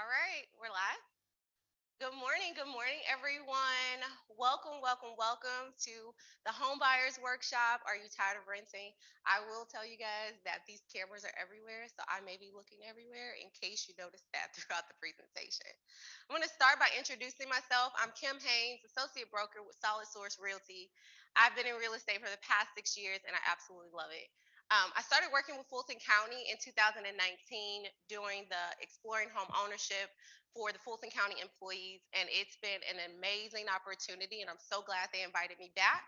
All right, we're live. Good morning, everyone. Welcome to the Home Buyers Workshop. Are you tired of renting? I will tell you guys that these cameras are everywhere, so I may be looking everywhere in case you notice that throughout the presentation. I'm going to start by introducing myself. I'm Kim Haynes, Associate Broker with Solid Source Realty. I've been in real estate for the past 6 years, and I absolutely love it. I started working with Fulton County in 2019 during the Exploring Home Ownership for the Fulton County employees, and it's been an amazing opportunity, and I'm so glad they invited me back.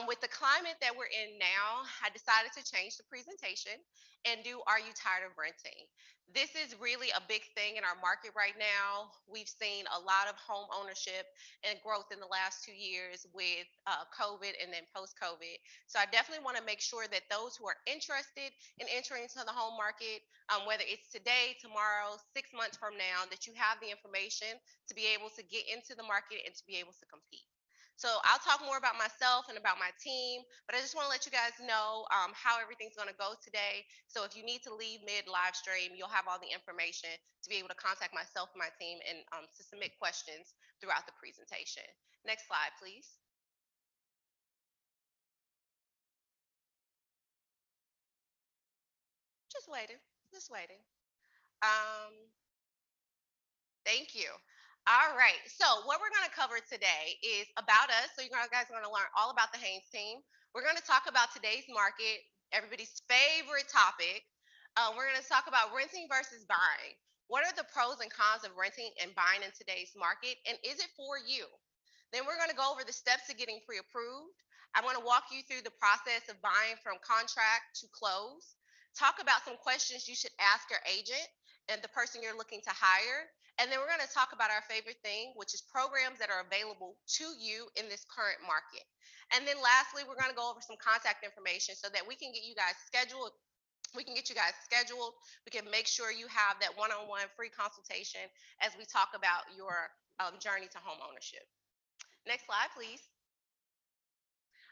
With the climate that we're in now, I decided to change the presentation and do Are You Tired of Renting? This is really a big thing in our market right now. We've seen a lot of home ownership and growth in the last 2 years with COVID and then post COVID. So I definitely want to make sure that those who are interested in entering into the home market, whether it's today, tomorrow, 6 months from now, that you have the information to be able to get into the market and to be able to compete. So I'll talk more about myself and about my team, but I just want to let you guys know how everything's going to go today. So if you need to leave mid live stream, you'll have all the information to be able to contact myself and my team and to submit questions throughout the presentation. Next slide, please. Just waiting, just waiting. Um, Thank you. All right. So, what we're going to cover today is about us. So, you guys are going to learn all about the Haynes team. We're going to talk about today's market, everybody's favorite topic. We're going to talk about renting versus buying. What are the pros and cons of renting and buying in today's market? And is it for you? Then, we're going to go over the steps to getting pre approved. I want to walk you through the process of buying from contract to close. Talk about some questions you should ask your agent and the person you're looking to hire. And then we're going to talk about our favorite thing, which is programs that are available to you in this current market. And then lastly, we're going to go over some contact information so that we can get you guys scheduled. We can get you guys scheduled. We can make sure you have that one-on-one free consultation as we talk about your journey to home ownership. Next slide, please.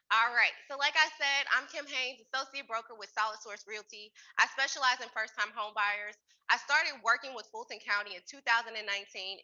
All right. So, like I said, I'm Kim Haynes, associate broker with Solid Source Realty. I specialize in first time home buyers. I started working with Fulton County in 2019.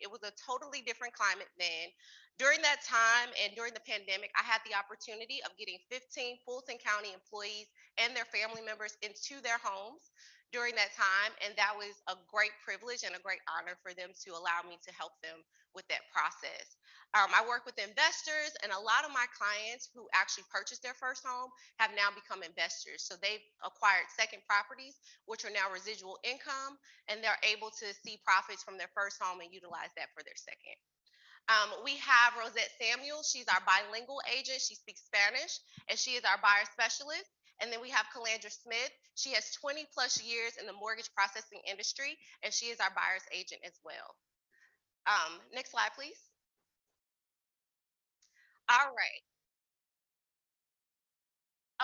It was a totally different climate then. During that time and during the pandemic, I had the opportunity of getting 15 Fulton County employees and their family members into their homes during that time. And that was a great privilege and a great honor for them to allow me to help them with that process. I work with investors, and a lot of my clients who actually purchased their first home have now become investors. So they've acquired second properties, which are now residual income, and they're able to see profits from their first home and utilize that for their second. We have Rosette Samuel. She's our bilingual agent. She speaks Spanish, and she is our buyer specialist. And then we have Calandra Smith. She has 20 plus years in the mortgage processing industry, and she is our buyer's agent as well. Next slide, please. All right.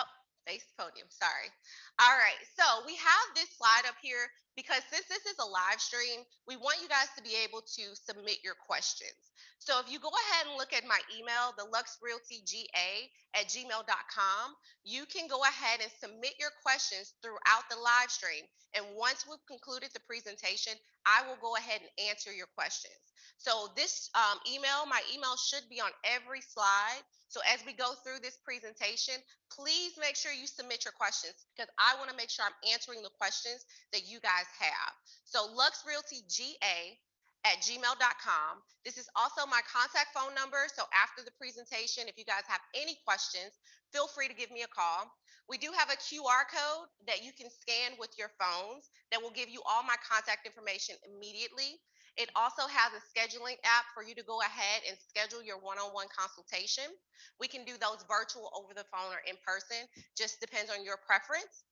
Oh, face podium. Sorry. All right. So we have this slide up here because since this is a live stream, we want you guys to be able to submit your questions. So if you go ahead and look at my email, the luxrealtyga@gmail.com, you can go ahead and submit your questions throughout the live stream. And once we've concluded the presentation, I will go ahead and answer your questions. So this my email should be on every slide. So as we go through this presentation, please make sure you submit your questions because I want to make sure I'm answering the questions that you guys have. So luxrealtyga@gmail.com. This is also my contact phone number. So after the presentation, if you guys have any questions, feel free to give me a call. We do have a QR code that you can scan with your phones that will give you all my contact information immediately. It also has a scheduling app for you to go ahead and schedule your one-on-one consultation. We can do those virtual, over the phone, or in person, just depends on your preference.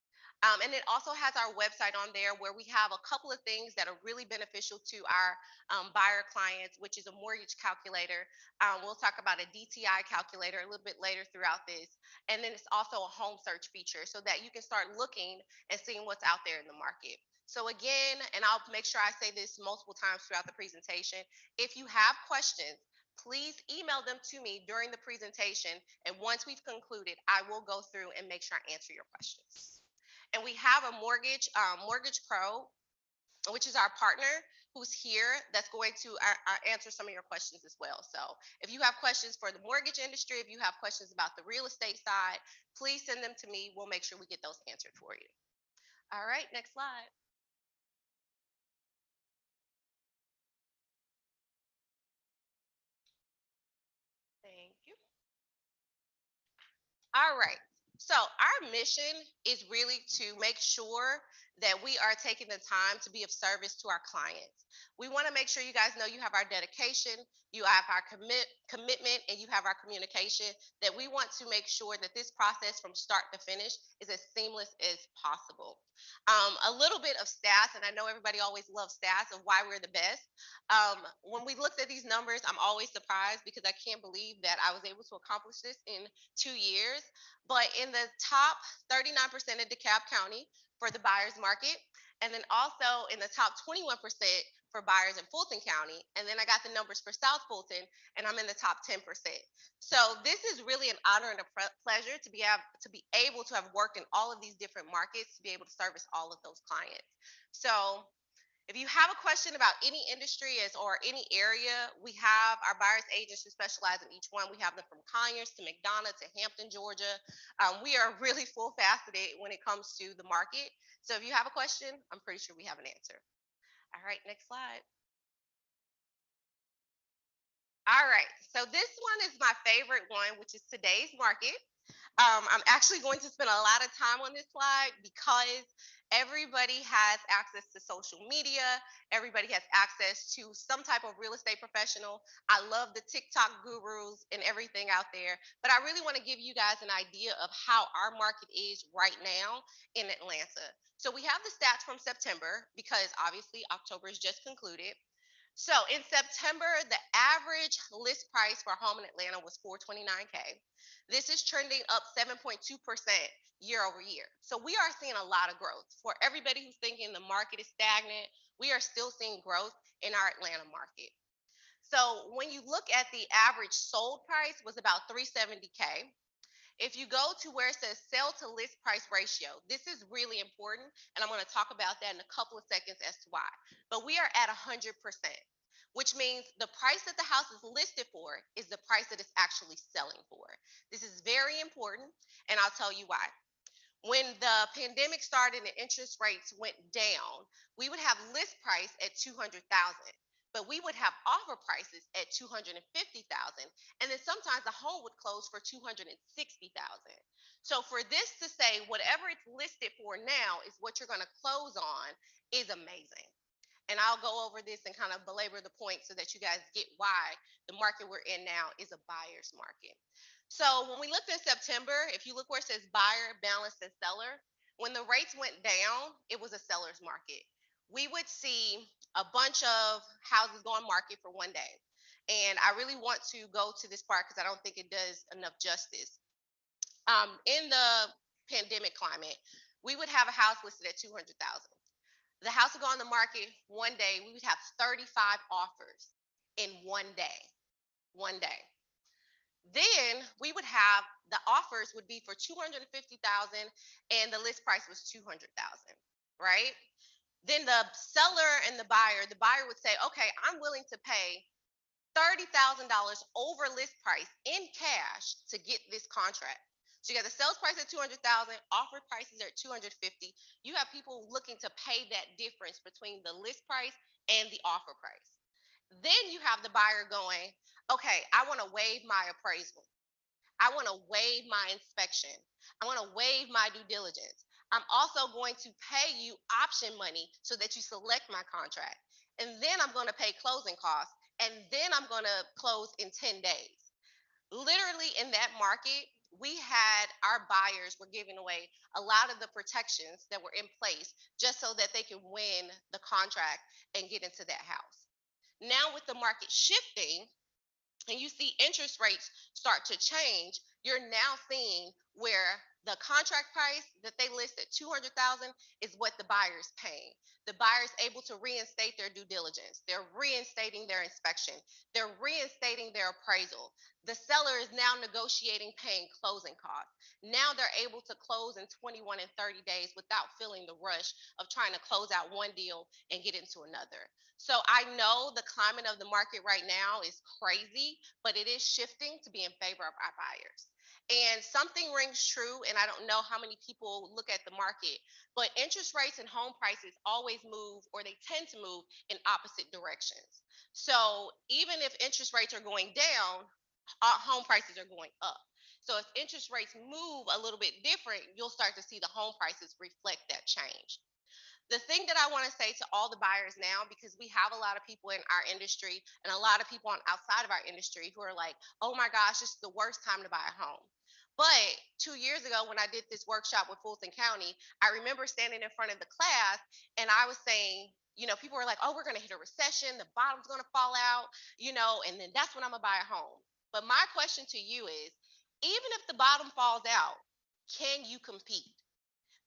And it also has our website on there where we have a couple of things that are really beneficial to our buyer clients, which is a mortgage calculator. We'll talk about a DTI calculator a little bit later throughout this. And then it's also a home search feature so that you can start looking and seeing what's out there in the market. So again, and I'll make sure I say this multiple times throughout the presentation, if you have questions, please email them to me during the presentation. And once we've concluded, I will go through and make sure I answer your questions. And we have a mortgage pro, which is our partner. who's here that's going to answer some of your questions as well. So if you have questions for the mortgage industry, if you have questions about the real estate side, please send them to me. We'll make sure we get those answered for you. All right, next slide. Thank you. All right. So, our mission is really to make sure that we are taking the time to be of service to our clients. We want to make sure you guys know you have our dedication, you have our commitment, and you have our communication. That we want to make sure that this process from start to finish is as seamless as possible. A little bit of stats, and I know everybody always loves stats of why we're the best. When we looked at these numbers, I'm always surprised because I can't believe that I was able to accomplish this in 2 years. But in the top 39% of DeKalb County for the buyer's market, and then also in the top 21% for buyers in Fulton County. And then I got the numbers for South Fulton, and I'm in the top 10%. So this is really an honor and a pleasure to be able to have worked in all of these different markets to be able to service all of those clients. So if you have a question about any industry or any area, we have our buyer's agents who specialize in each one. We have them from Conyers to McDonough to Hampton, Georgia. We are really full faceted when it comes to the market. So if you have a question, I'm pretty sure we have an answer. All right, next slide. All right, so this one is my favorite one, which is today's market. I'm actually going to spend a lot of time on this slide because everybody has access to social media. Everybody has access to some type of real estate professional. I love the TikTok gurus and everything out there, but I really want to give you guys an idea of how our market is right now in Atlanta. So we have the stats from September because obviously October is just concluded. So in September, the average list price for a home in Atlanta was 429K. This is trending up 7.2% year over year. So we are seeing a lot of growth. For everybody who's thinking the market is stagnant, we are still seeing growth in our Atlanta market. So when you look at the average sold price was about 370K. If you go to where it says sell to list price ratio, this is really important, and I'm going to talk about that in a couple of seconds as to why. But we are at 100%, which means the price that the house is listed for is the price that it's actually selling for. This is very important, and I'll tell you why. When the pandemic started and interest rates went down, we would have list price at 200,000, but we would have offer prices at 250,000, and then sometimes the home would close for 260,000. So for this to say whatever it's listed for now is what you're going to close on is amazing. And I'll go over this and kind of belabor the point so that you guys get why the market we're in now is a buyer's market. So when we looked in September, if you look where it says buyer, balance, and seller, when the rates went down, it was a seller's market. We would see a bunch of houses go on market for one day. And I really want to go to this part because I don't think it does enough justice. In the pandemic climate, we would have a house listed at 200,000. The house would go on the market one day, we would have 35 offers in one day. One day. Then we would have the offers would be for 250,000 and the list price was 200,000, right? Then the seller and the buyer would say, "Okay, I'm willing to pay $30,000 over list price in cash to get this contract." So you got the sales price at 200,000, offer prices are at 250. You have people looking to pay that difference between the list price and the offer price. Then you have the buyer going, "Okay, I want to waive my appraisal. I want to waive my inspection. I want to waive my due diligence. I'm also going to pay you option money so that you select my contract. And then I'm going to pay closing costs. And then I'm going to close in 10 days." Literally in that market, we had our buyers were giving away a lot of the protections that were in place just so that they could win the contract and get into that house. Now, with the market shifting, and you see interest rates start to change, you're now seeing where The contract price that they list at 200,000 is what the buyer's paying. The buyer's able to reinstate their due diligence. They're reinstating their inspection. They're reinstating their appraisal. The seller is now negotiating paying closing costs. Now they're able to close in 21 and 30 days without feeling the rush of trying to close out one deal and get into another. So I know the climate of the market right now is crazy, but it is shifting to be in favor of our buyers. And something rings true, and I don't know how many people look at the market, but interest rates and home prices always move, or they tend to move in opposite directions. So even if interest rates are going down, home prices are going up. So if interest rates move a little bit different, you'll start to see the home prices reflect that change. The thing that I want to say to all the buyers now, because we have a lot of people in our industry and a lot of people on outside of our industry who are like, oh my gosh, this is the worst time to buy a home. But 2 years ago, when I did this workshop with Fulton County, I remember standing in front of the class and I was saying, people were like, oh, we're going to hit a recession, the bottom's going to fall out, and then that's when I'm going to buy a home. But my question to you is, even if the bottom falls out, can you compete?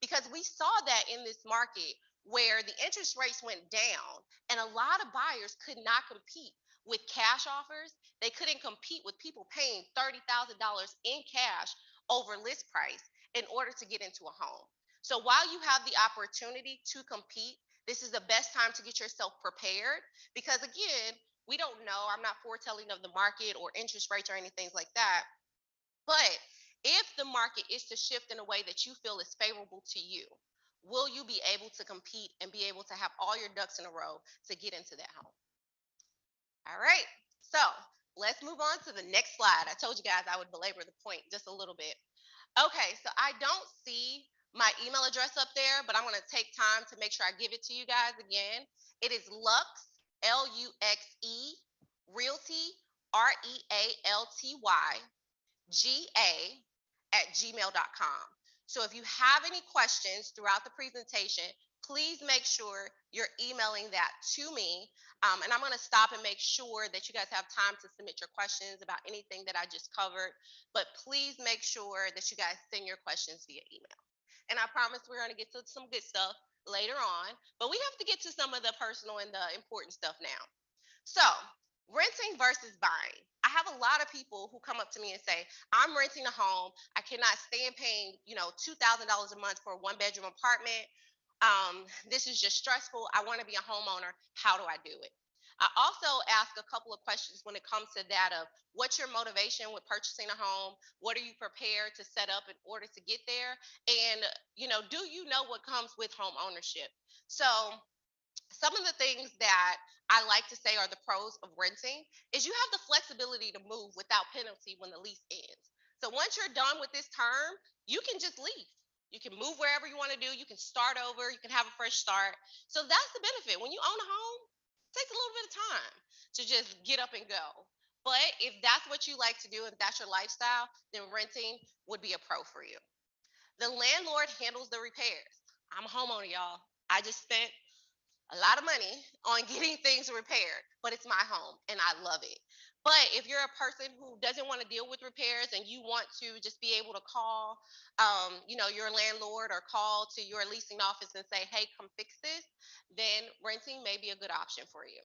Because we saw that in this market where the interest rates went down and a lot of buyers could not compete with cash offers. They couldn't compete with people paying $30,000 in cash over list price in order to get into a home. So while you have the opportunity to compete, this is the best time to get yourself prepared because, again, we don't know. I'm not foretelling of the market or interest rates or anything like that. But if the market is to shift in a way that you feel is favorable to you, will you be able to compete and be able to have all your ducks in a row to get into that home? All right. So let's move on to the next slide. I told you guys I would belabor the point just a little bit. Okay, so I don't see my email address up there, but I'm going to take time to make sure I give it to you guys again. It is Lux, Luxe, Realty, Realty, ga@gmail.com. So if you have any questions throughout the presentation, please make sure you're emailing that to me. And I'm going to stop and make sure that you guys have time to submit your questions about anything that I just covered. But please make sure that you guys send your questions via email. And I promise we're going to get to some good stuff later on. But we have to get to some of the personal and the important stuff now. So, renting versus buying. I have a lot of people who come up to me and say, I'm renting a home. I cannot stand paying, $2,000 a month for a one bedroom apartment. This is just stressful. I want to be a homeowner. How do I do it? I also ask a couple of questions when it comes to that of what's your motivation with purchasing a home? What are you prepared to set up in order to get there? And, do you know what comes with home ownership? So some of the things that I like to say are the pros of renting is you have the flexibility to move without penalty when the lease ends. So once you're done with this term, you can just leave. You can move wherever you want to do. You can start over. You can have a fresh start. So that's the benefit. When you own a home, it takes a little bit of time to just get up and go. But if that's what you like to do, if that's your lifestyle, then renting would be a pro for you. The landlord handles the repairs. I'm a homeowner, y'all. I just spent a lot of money on getting things repaired, but it's my home and I love it. But if you're a person who doesn't want to deal with repairs and you want to just be able to call, your landlord or call to your leasing office and say, "Hey, come fix this," then renting may be a good option for you.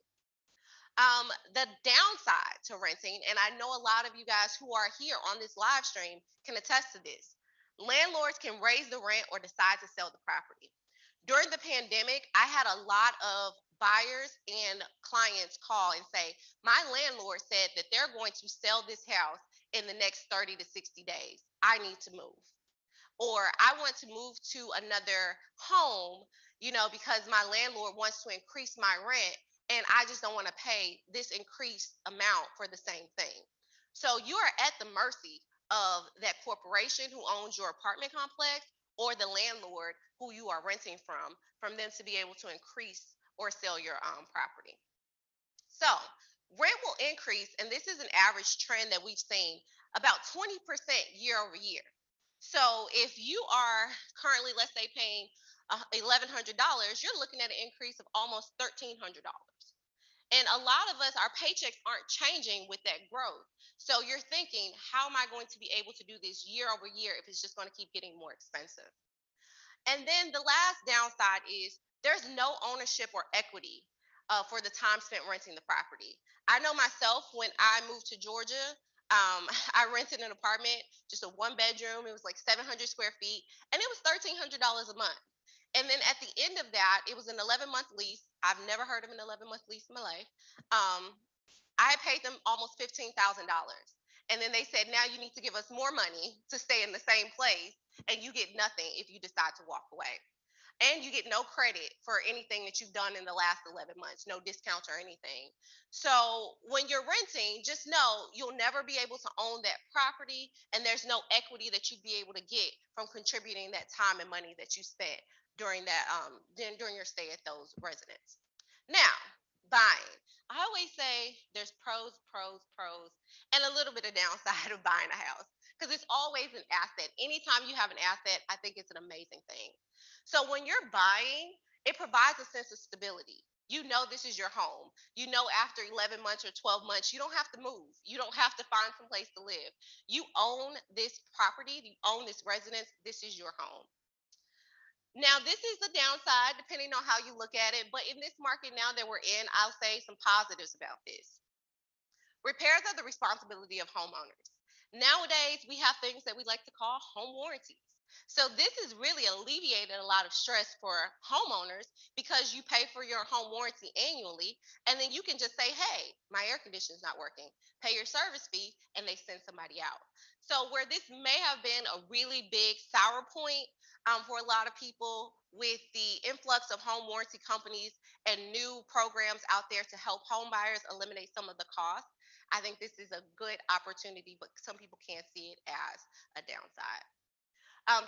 The downside to renting, and I know a lot of you guys who are here on this live stream can attest to this. Landlords can raise the rent or decide to sell the property. During the pandemic, I had a lot of buyers and clients call and say, my landlord said that they're going to sell this house in the next 30 to 60 days. I need to move. Or I want to move to another home, because my landlord wants to increase my rent and I just don't want to pay this increased amount for the same thing. So you are at the mercy of that corporation who owns your apartment complex or the landlord who you are renting from them to be able to increase or sell your property. So rent will increase, and this is an average trend that we've seen about 20% year over year. So if you are currently, let's say, paying $1,100, you're looking at an increase of almost $1,300. And a lot of us, our paychecks aren't changing with that growth. So you're thinking, how am I going to be able to do this year over year if it's just going to keep getting more expensive? And then the last downside is there's no ownership or equity for the time spent renting the property. I know myself when I moved to Georgia, I rented an apartment, just a one bedroom. It was like 700 square feet, and it was $1,300 a month. And then at the end of that, it was an 11-month lease. I've never heard of an 11-month lease in my life. Um, I paid them almost $15,000. And then they said, now you need to give us more money to stay in the same place, and you get nothing if you decide to walk away. And you get no credit for anything that you've done in the last 11 months, no discounts or anything. So when you're renting, just know you'll never be able to own that property, and there's no equity that you'd be able to get from contributing that time and money that you spent during that during your stay at those residences. Now, buying. I always say there's pros, pros, pros, and a little bit of downside of buying a house because it's always an asset. Anytime you have an asset, I think it's an amazing thing. So when you're buying, it provides a sense of stability. You know this is your home. You know after 11 months or 12 months, you don't have to move. You don't have to find some place to live. You own this property, you own this residence. This is your home. Now, this is the downside depending on how you look at it, but in this market now that we're in, I'll say some positives about this. Repairs are the responsibility of homeowners. Nowadays, we have things that we like to call home warranties. So, this has really alleviated a lot of stress for homeowners because you pay for your home warranty annually, and then you can just say, hey, my air conditioner's not working. Pay your service fee, and they send somebody out. So, where this may have been a really big sour point for a lot of people with the influx of home warranty companies and new programs out there to help home buyers eliminate some of the costs, I think this is a good opportunity, but some people can't see it as a downside.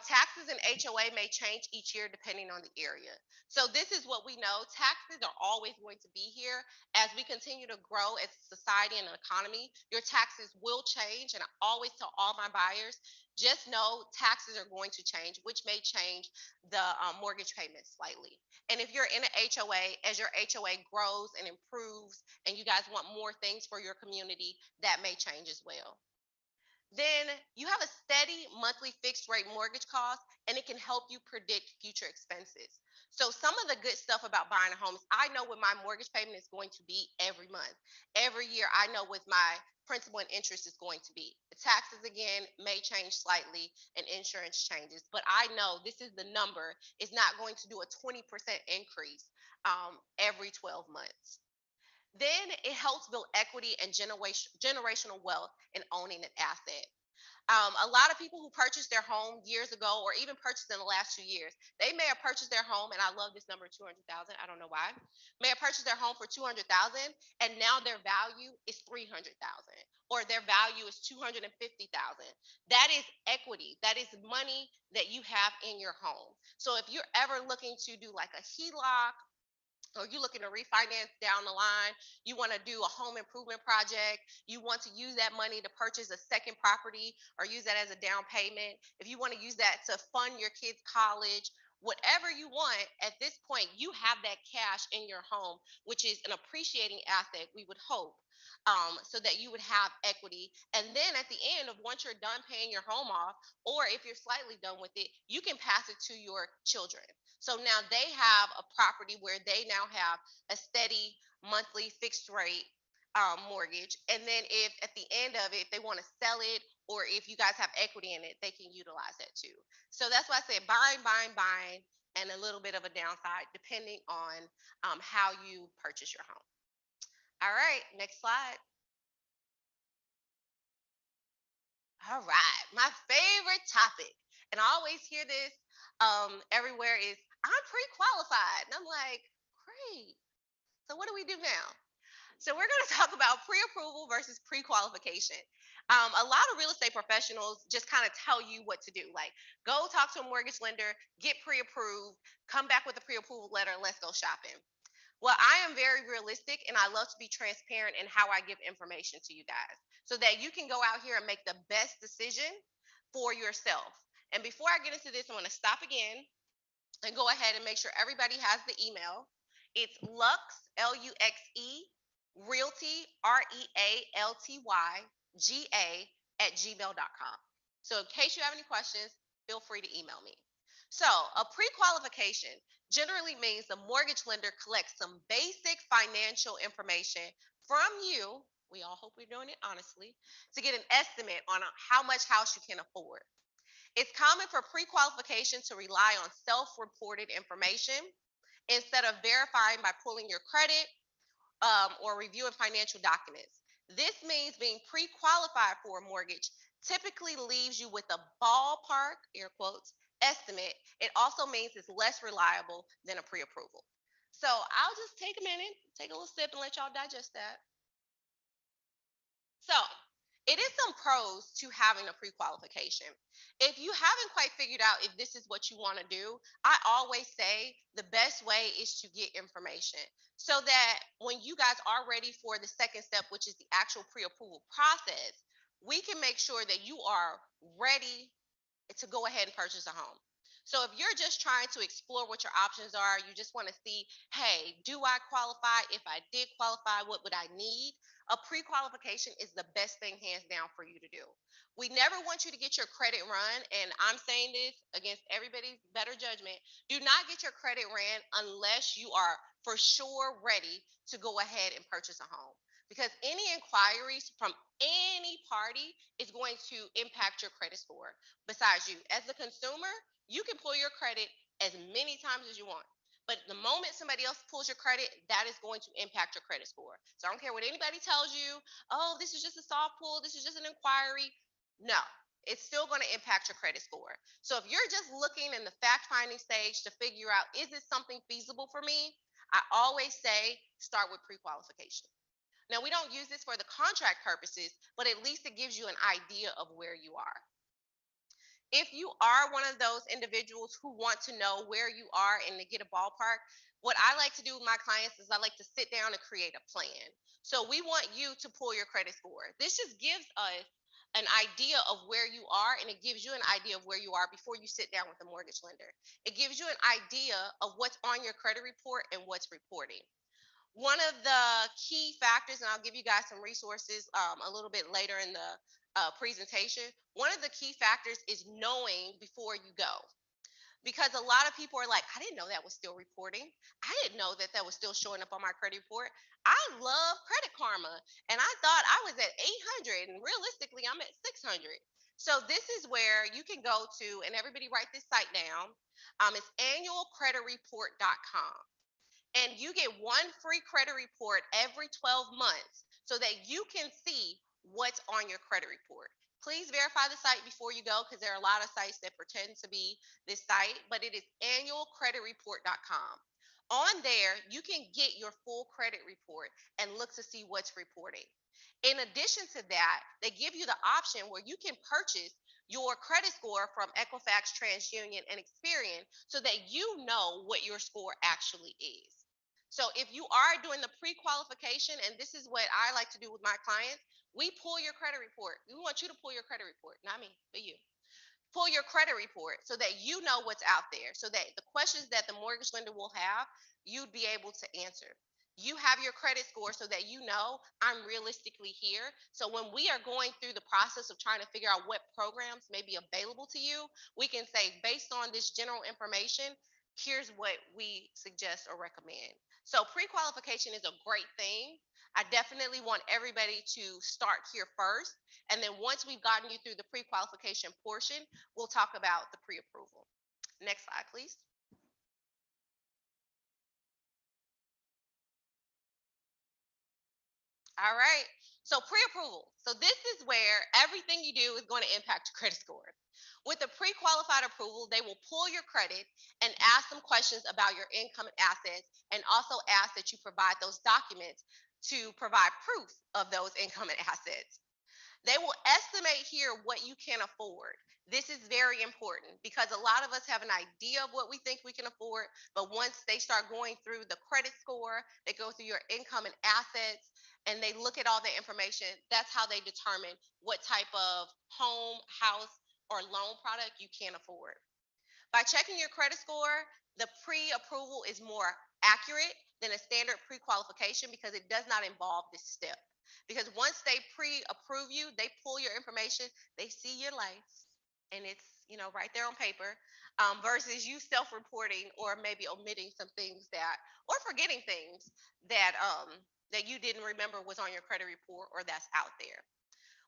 Taxes and HOA may change each year depending on the area. So this is what we know. Taxes are always going to be here. As we continue to grow as a society and an economy, your taxes will change. And I always tell all my buyers, just know taxes are going to change, which may change the mortgage payment slightly. And if you're in an HOA, as your HOA grows and improves and you guys want more things for your community, that may change as well. Then you have a steady monthly fixed rate mortgage cost, and it can help you predict future expenses. So some of the good stuff about buying a home is I know what my mortgage payment is going to be every month. Every year I know what my principal and interest is going to be. The taxes again may change slightly and insurance changes, but I know this is the number. It's not going to do a 20% increase every 12 months. Then it helps build equity and generational wealth in owning an asset. A lot of people who purchased their home years ago, or even purchased in the last 2 years, they may have purchased their home, and I love this number, 200,000. I don't know why. May have purchased their home for 200,000, and now their value is 300,000, or their value is 250,000. That is equity. That is money that you have in your home. So if you're ever looking to do like a HELOC, or you looking to refinance down the line, you want to do a home improvement project, you want to use that money to purchase a second property or use that as a down payment, if you want to use that to fund your kids' college, whatever you want, at this point, you have that cash in your home, which is an appreciating asset, we would hope. So that you would have equity. And then at the end of once you're done paying your home off, or if you're slightly done with it, you can pass it to your children. So now they have a property where they now have a steady monthly fixed rate mortgage. And then if at the end of it, if they want to sell it or if you guys have equity in it, they can utilize that too. So that's why I said buying, buying, buying, and a little bit of a downside depending on how you purchase your home. All right, next slide. All right, my favorite topic, and I always hear this everywhere is I'm pre-qualified, and I'm like, great. So what do we do now? So we're going to talk about pre-approval versus pre-qualification. A lot of real estate professionals just kind of tell you what to do, like go talk to a mortgage lender, get pre-approved, come back with a pre-approval letter, and let's go shopping. Well, I am very realistic and I love to be transparent in how I give information to you guys so that you can go out here and make the best decision for yourself. And before I get into this, I'm going to stop again and go ahead and make sure everybody has the email. It's Luxe, Luxe, Realty, REALTYGA So in case you have any questions, feel free to email me. So a pre-qualification generally means the mortgage lender collects some basic financial information from you. We all hope we're doing it honestly to get an estimate on how much house you can afford. It's common for pre-qualification to rely on self-reported information instead of verifying by pulling your credit or reviewing financial documents. This means being pre qualified for a mortgage typically leaves you with a ballpark, air quotes, estimate. It also means it's less reliable than a pre approval. So I'll just take a minute, take a little sip, and let y'all digest that. So, it is some pros to having a pre-qualification. If you haven't quite figured out if this is what you want to do, I always say the best way is to get information so that when you guys are ready for the second step, which is the actual pre-approval process, we can make sure that you are ready to go ahead and purchase a home. So if you're just trying to explore what your options are, you just want to see, hey, do I qualify? If I did qualify, what would I need? A pre-qualification is the best thing hands down for you to do. We never want you to get your credit run, and I'm saying this against everybody's better judgment. Do not get your credit ran unless you are for sure ready to go ahead and purchase a home. Because any inquiries from any party is going to impact your credit score. Besides you, as a consumer, you can pull your credit as many times as you want. But the moment somebody else pulls your credit, that is going to impact your credit score. So I don't care what anybody tells you. Oh, this is just a soft pull. This is just an inquiry. No, it's still going to impact your credit score. So if you're just looking in the fact finding stage to figure out, is this something feasible for me? I always say start with pre qualification. Now, we don't use this for the contract purposes, but at least it gives you an idea of where you are. If you are one of those individuals who want to know where you are and to get a ballpark, what I like to do with my clients is I like to sit down and create a plan. So we want you to pull your credit score. This just gives us an idea of where you are, and it gives you an idea of where you are before you sit down with the mortgage lender. It gives you an idea of what's on your credit report and what's reporting. One of the key factors, and I'll give you guys some resources a little bit later in the presentation. One of the key factors is knowing before you go. Because a lot of people are like, I didn't know that was still reporting. I didn't know that that was still showing up on my credit report. I love Credit Karma, and I thought I was at 800, and realistically, I'm at 600. So this is where you can go to, and everybody write this site down. It's annualcreditreport.com, and you get one free credit report every 12 months so that you can see what's on your credit report. Please verify the site before you go because there are a lot of sites that pretend to be this site, but it is annualcreditreport.com. On there, you can get your full credit report and look to see what's reporting. In addition to that, they give you the option where you can purchase your credit score from Equifax, TransUnion, and Experian so that you know what your score actually is. So if you are doing the pre-qualification, and this is what I like to do with my clients, we pull your credit report. We want you to pull your credit report, not me, but you. Pull your credit report so that you know what's out there, so that the questions that the mortgage lender will have, you'd be able to answer. You have your credit score so that you know I'm realistically here. So when we are going through the process of trying to figure out what programs may be available to you, we can say, based on this general information, here's what we suggest or recommend. So pre-qualification is a great thing. I definitely want everybody to start here first. And then once we've gotten you through the pre-qualification portion, we'll talk about the pre-approval. Next slide, please. All right. So pre-approval. So this is where everything you do is going to impact your credit score. With a pre-qualified approval, they will pull your credit and ask some questions about your income and assets, and also ask that you provide those documents to provide proof of those income and assets. They will estimate here what you can afford. This is very important because a lot of us have an idea of what we think we can afford, but once they start going through the credit score, they go through your income and assets, and they look at all the information. That's how they determine what type of home, house, or loan product you can afford. By checking your credit score, the pre-approval is more accurate than a standard pre-qualification because it does not involve this step. Because once they pre-approve you, they pull your information, they see your life, and it's right there on paper. Versus you self-reporting or maybe omitting some things that or forgetting things that you didn't remember was on your credit report or that's out there.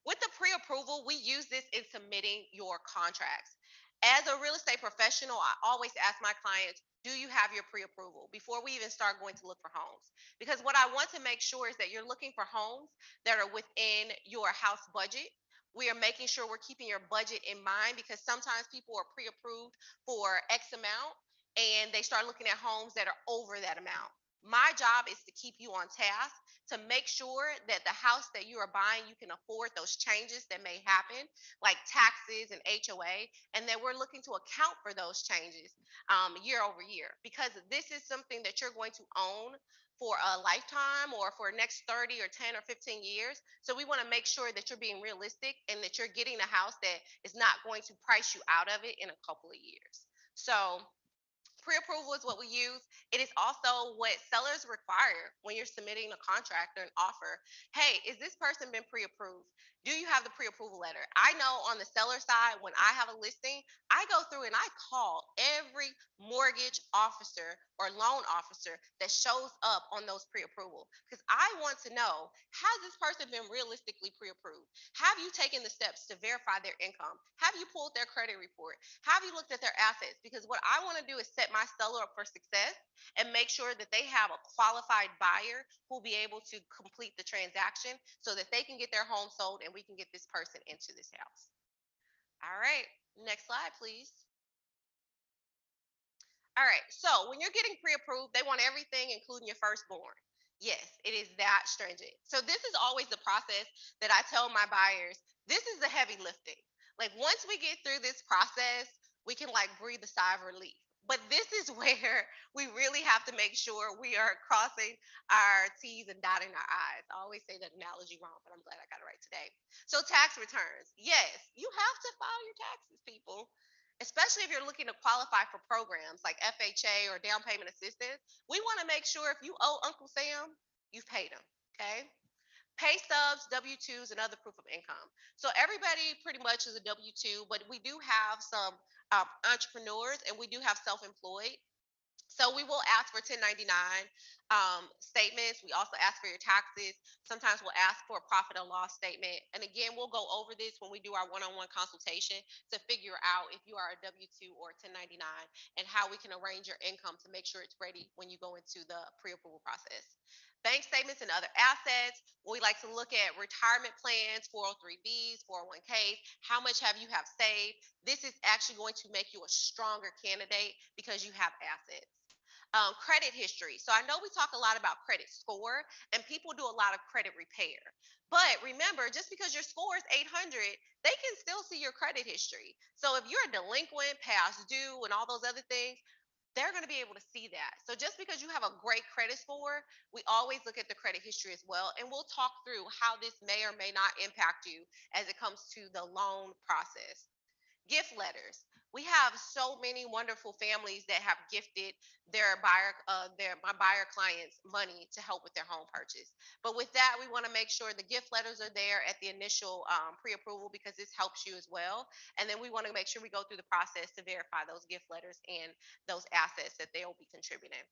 With the pre approval, we use this in submitting your contracts. As a real estate professional, I always ask my clients, do you have your pre approval before we even start going to look for homes? Because what I want to make sure is that you're looking for homes that are within your house budget. We are making sure we're keeping your budget in mind because sometimes people are pre approved for X amount and they start looking at homes that are over that amount. My job is to keep you on task to make sure that the house that you are buying, you can afford those changes that may happen, like taxes and HOA, and that we're looking to account for those changes year over year because this is something that you're going to own for a lifetime or for the next 30 or 10 or 15 years. So we want to make sure that you're being realistic and that you're getting a house that is not going to price you out of it in a couple of years. So pre-approval is what we use. It is also what sellers require when you're submitting a contract or an offer. Hey, is this person been pre-approved? Do you have the pre-approval letter? I know on the seller side, when I have a listing, I go through and I call every mortgage officer or loan officer that shows up on those pre-approval because I want to know, has this person been realistically pre-approved? Have you taken the steps to verify their income? Have you pulled their credit report? Have you looked at their assets? Because what I want to do is set my seller up for success and make sure that they have a qualified buyer who will be able to complete the transaction so that they can get their home sold and we can get this person into this house. All right, next slide, please. All right, so when you're getting pre approved, they want everything, including your firstborn. Yes, it is that stringent. So, this is always the process that I tell my buyers this is the heavy lifting. Like, once we get through this process, we can like breathe a sigh of relief. But this is where we really have to make sure we are crossing our T's and dotting our I's. I always say that analogy wrong, but I'm glad I got it right today. So, tax returns. Yes, you have to file your taxes, people, especially if you're looking to qualify for programs like FHA or down payment assistance. We want to make sure if you owe Uncle Sam, you've paid him. Okay. Pay stubs, W 2s, and other proof of income. So everybody pretty much is a W 2, but we do have some entrepreneurs and we do have self employed. So we will ask for 1099 statements. We also ask for your taxes. Sometimes we'll ask for a profit and loss statement. And again, we'll go over this when we do our one-on-one consultation to figure out if you are a W-2 or 1099 and how we can arrange your income to make sure it's ready when you go into the pre-approval process. Bank statements and other assets. We like to look at retirement plans, 403bs, 401ks. How much have you have saved? This is actually going to make you a stronger candidate because you have assets. Credit history. So I know we talk a lot about credit score, and people do a lot of credit repair. But remember, just because your score is 800, they can still see your credit history. So if you're a delinquent, past due, and all those other things, they're going to be able to see that. So just because you have a great credit score, we always look at the credit history as well. And we'll talk through how this may or may not impact you as it comes to the loan process. Gift letters. We have so many wonderful families that have gifted their my buyer clients money to help with their home purchase. But with that, we want to make sure the gift letters are there at the initial pre-approval because this helps you as well. And then we want to make sure we go through the process to verify those gift letters and those assets that they will be contributing.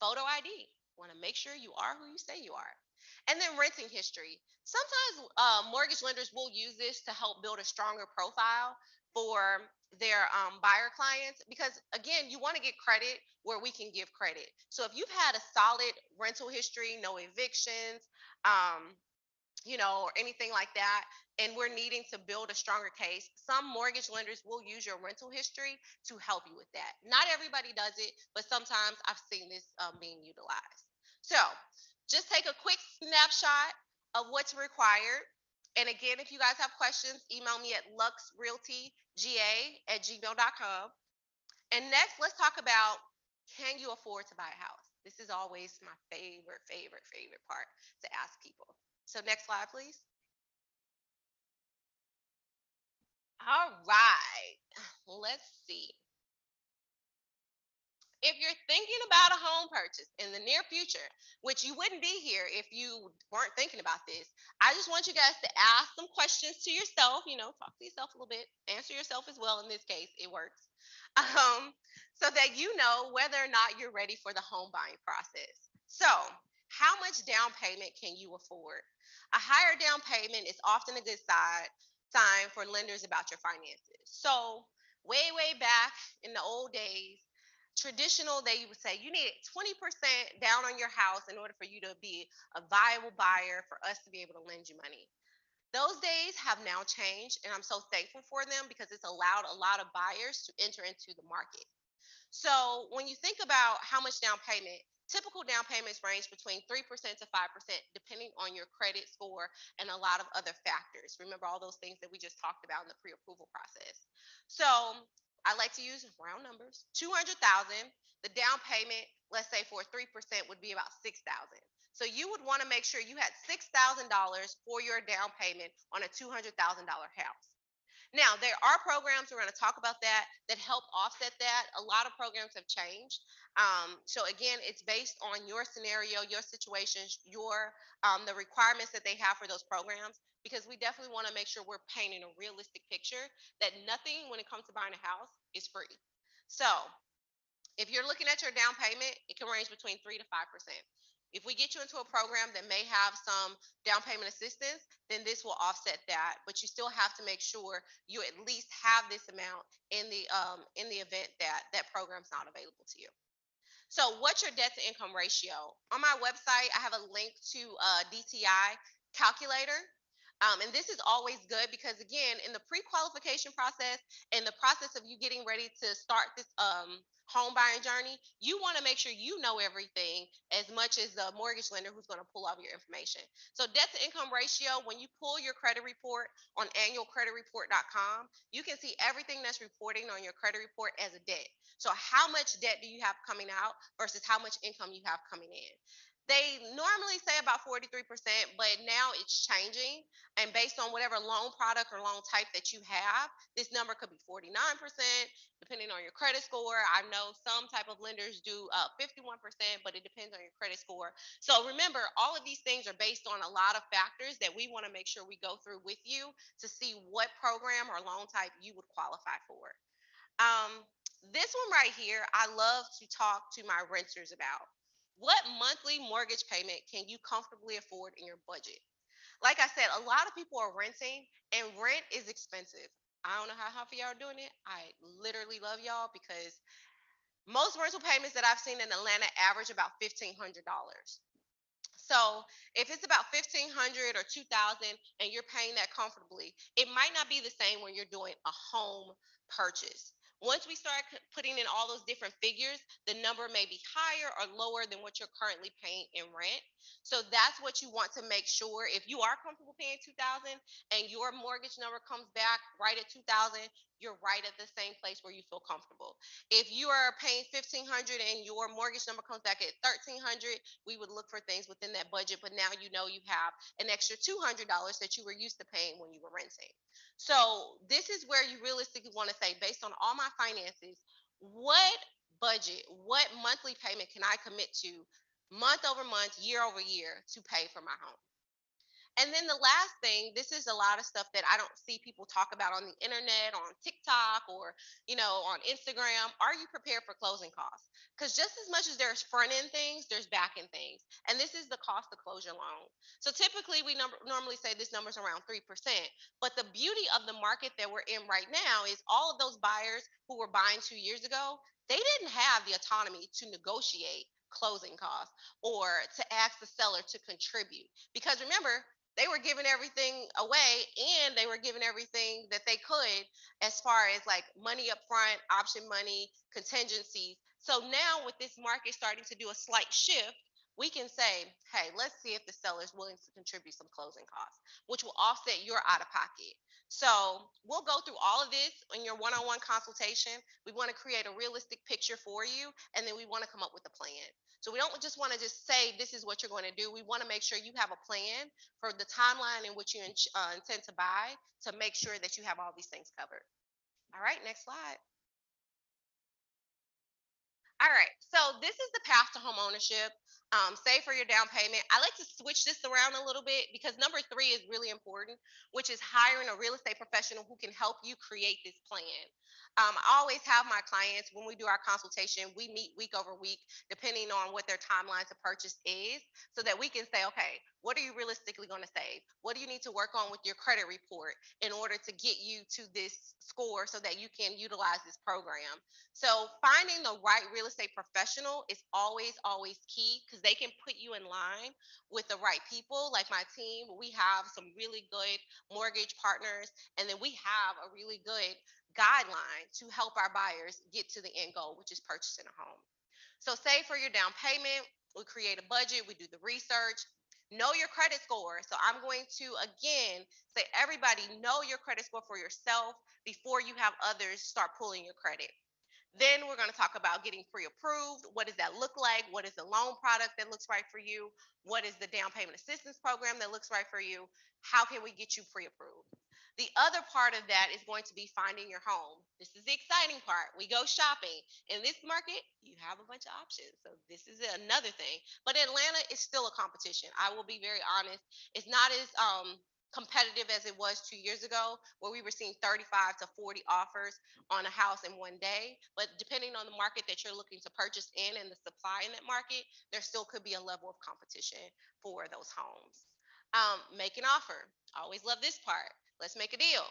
Photo ID. Want to make sure you are who you say you are. And then renting history. Sometimes mortgage lenders will use this to help build a stronger profile for their buyer clients because again you want to get credit where we can give credit. So if you've had a solid rental history, no evictions, um, or anything like that, and we're needing to build a stronger case, some mortgage lenders will use your rental history to help you with that. Not everybody does it, but sometimes I've seen this being utilized. So just take a quick snapshot of what's required. And again, if you guys have questions, email me at luxrealtyga@gmail.com. And next, let's talk about, can you afford to buy a house? This is always my favorite part to ask people. So next slide, please. All right. Let's see. If you're thinking about a home purchase in the near future, which you wouldn't be here if you weren't thinking about this, I just want you guys to ask some questions to yourself, talk to yourself a little bit, answer yourself as well. In this case, it works. Um, so that you know whether or not you're ready for the home buying process. So, how much down payment can you afford? A higher down payment is often a good sign for lenders about your finances. So, way back in the old days, traditional, they would say you need 20% down on your house in order for you to be a viable buyer for us to be able to lend you money. Those days have now changed, and I'm so thankful for them because it's allowed a lot of buyers to enter into the market. So when you think about how much down payment, typical down payments range between 3% to 5%, depending on your credit score and a lot of other factors. Remember all those things that we just talked about in the pre-approval process. So I like to use round numbers. 200,000, the down payment, let's say for 3% would be about 6,000. So you would want to make sure you had $6,000 for your down payment on a $200,000 house. Now, there are programs, we're going to talk about that help offset that. A lot of programs have changed. So again, it's based on your scenario, your situations, the requirements that they have for those programs, because we definitely want to make sure we're painting a realistic picture that nothing when it comes to buying a house is free. So if you're looking at your down payment, it can range between 3 to 5%. If we get you into a program that may have some down payment assistance, then this will offset that. But you still have to make sure you at least have this amount in the event that that program's not available to you. So, what's your debt to income ratio? On my website, I have a link to a DTI calculator. And this is always good because, again, in the pre qualification process and the process of you getting ready to start this home buying journey, you want to make sure you know everything as much as the mortgage lender who's going to pull all your information. So, debt to income ratio, when you pull your credit report on annualcreditreport.com, you can see everything that's reporting on your credit report as a debt. So, how much debt do you have coming out versus how much income you have coming in? They normally say about 43%, but now it's changing. And based on whatever loan product or loan type that you have, this number could be 49%, depending on your credit score. I know some type of lenders do 51%, but it depends on your credit score. So remember, all of these things are based on a lot of factors that we want to make sure we go through with you to see what program or loan type you would qualify for. Um, this one right here, I love to talk to my renters about. What monthly mortgage payment can you comfortably afford in your budget? Like I said, a lot of people are renting, and rent is expensive. I don't know how half of y'all are doing it. I literally love y'all because most rental payments that I've seen in Atlanta average about $1,500. So if it's about 1,500 or 2,000 and you're paying that comfortably, it might not be the same when you're doing a home purchase. Once we start putting in all those different figures, the number may be higher or lower than what you're currently paying in rent. So that's what you want to make sure. If you are comfortable paying 2,000 and your mortgage number comes back right at 2,000, you're right at the same place where you feel comfortable. If you are paying 1,500 and your mortgage number comes back at 1,300, we would look for things within that budget, but now you know you have an extra $200 that you were used to paying when you were renting. So this is where you realistically want to say, based on all my finances, what budget, what monthly payment can I commit to month over month, year over year to pay for my home? And then the last thing, this is a lot of stuff that I don't see people talk about on the internet, on TikTok, or on Instagram. Are you prepared for closing costs? Because just as much as there's front end things, there's back end things, and this is the cost to close your loan. So typically, we normally say this number is around 3%. But the beauty of the market that we're in right now is all of those buyers who were buying 2 years ago, they didn't have the autonomy to negotiate closing costs or to ask the seller to contribute. Because remember, they were giving everything away and they were giving everything that they could as far as like money up front, option money, contingencies. So now with this market starting to do a slight shift, we can say, hey, let's see if the seller is willing to contribute some closing costs, which will offset your out of pocket. So we'll go through all of this in your one-on-one consultation. We want to create a realistic picture for you, and then we want to come up with a plan. So we don't just want to just say this is what you're going to do. We want to make sure you have a plan for the timeline in which you intend to buy to make sure that you have all these things covered. All right, next slide. All right. So this is the path to home ownership. Save for your down payment. I like to switch this around a little bit because number three is really important, which is hiring a real estate professional who can help you create this plan. I always have my clients when we do our consultation, we meet week over week, depending on what their timeline to purchase is, so that we can say, okay, what are you realistically going to save? What do you need to work on with your credit report in order to get you to this score so that you can utilize this program? So finding the right real estate professional is always, always key because they can put you in line with the right people. Like my team, we have some really good mortgage partners, and then we have a really good guideline to help our buyers get to the end goal, which is purchasing a home. So save for your down payment. We create a budget. We do the research. Know your credit score. So I'm going to again say, everybody, know your credit score for yourself before you have others start pulling your credit. Then we're going to talk about getting pre-approved. What does that look like? What is the loan product that looks right for you? What is the down payment assistance program that looks right for you? How can we get you pre-approved? The other part of that is going to be finding your home. This is the exciting part. We go shopping. In this market, you have a bunch of options. So this is another thing. But Atlanta is still a competition. I will be very honest. It's not as competitive as it was 2 years ago, where we were seeing 35 to 40 offers on a house in one day. But depending on the market that you're looking to purchase in and the supply in that market, there still could be a level of competition for those homes. Make an offer. I always love this part. Let's make a deal.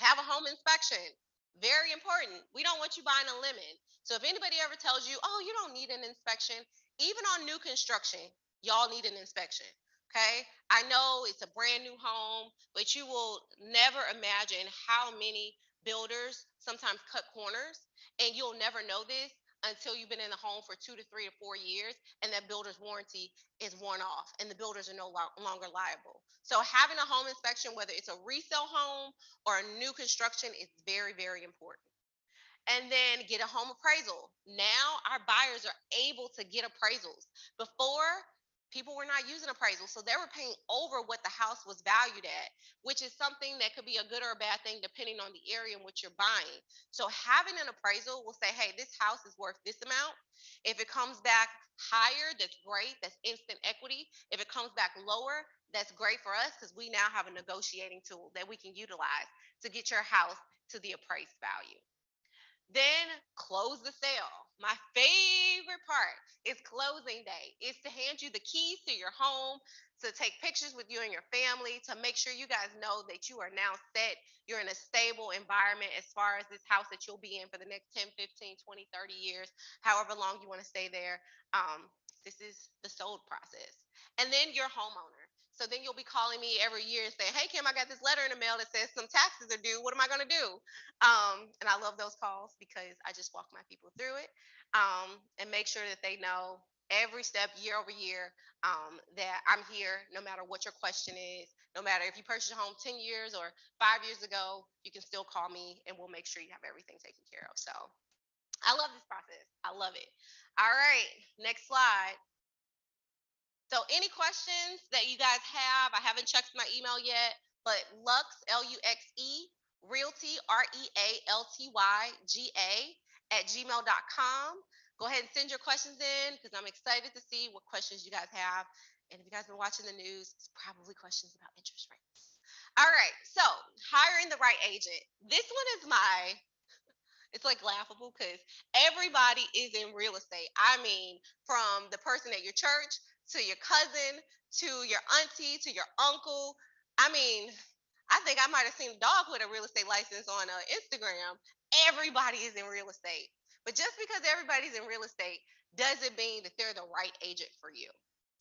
Have a home inspection. Very important. We don't want you buying a lemon. So if anybody ever tells you, oh, you don't need an inspection, even on new construction, y'all need an inspection. Okay. I know it's a brand new home, but you will never imagine how many builders sometimes cut corners, and you'll never know this until you've been in the home for 2 to 3 to 4 years and that builder's warranty is worn off and the builders are no longer liable. So having a home inspection, whether it's a resale home or a new construction, is very, very important. And then get a home appraisal. Now our buyers are able to get appraisals. Before, people were not using appraisals, so they were paying over what the house was valued at, which is something that could be a good or a bad thing depending on the area in which you're buying. So having an appraisal will say, hey, this house is worth this amount. If it comes back higher, that's great. That's instant equity. If it comes back lower, that's great for us because we now have a negotiating tool that we can utilize to get your house to the appraised value. Then close the sale. My favorite part is closing day. It's to hand you the keys to your home, to take pictures with you and your family, to make sure you guys know that you are now set. You're in a stable environment as far as this house that you'll be in for the next 10, 15, 20, 30 years, however long you want to stay there. This is the sold process. And then your homeowner. So then you'll be calling me every year and saying, hey, Kim, I got this letter in the mail that says some taxes are due. What am I going to do? And I love those calls because I just walk my people through it, and make sure that they know every step year over year, that I'm here no matter what your question is. No matter if you purchased a home 10 years or 5 years ago, you can still call me and we'll make sure you have everything taken care of. So I love this process. I love it. All right, next slide. So, any questions that you guys have? I haven't checked my email yet, but Lux, Luxe, Realty, REALTYGA, at gmail.com. Go ahead and send your questions in because I'm excited to see what questions you guys have. And if you guys have been watching the news, it's probably questions about interest rates. All right, so hiring the right agent. This one is it's like laughable because everybody is in real estate. I mean, from the person at your church to your cousin to your auntie to your uncle. I mean, I think I might have seen a dog with a real estate license on Instagram. Everybody is in real estate. But just because everybody's in real estate doesn't mean that they're the right agent for you.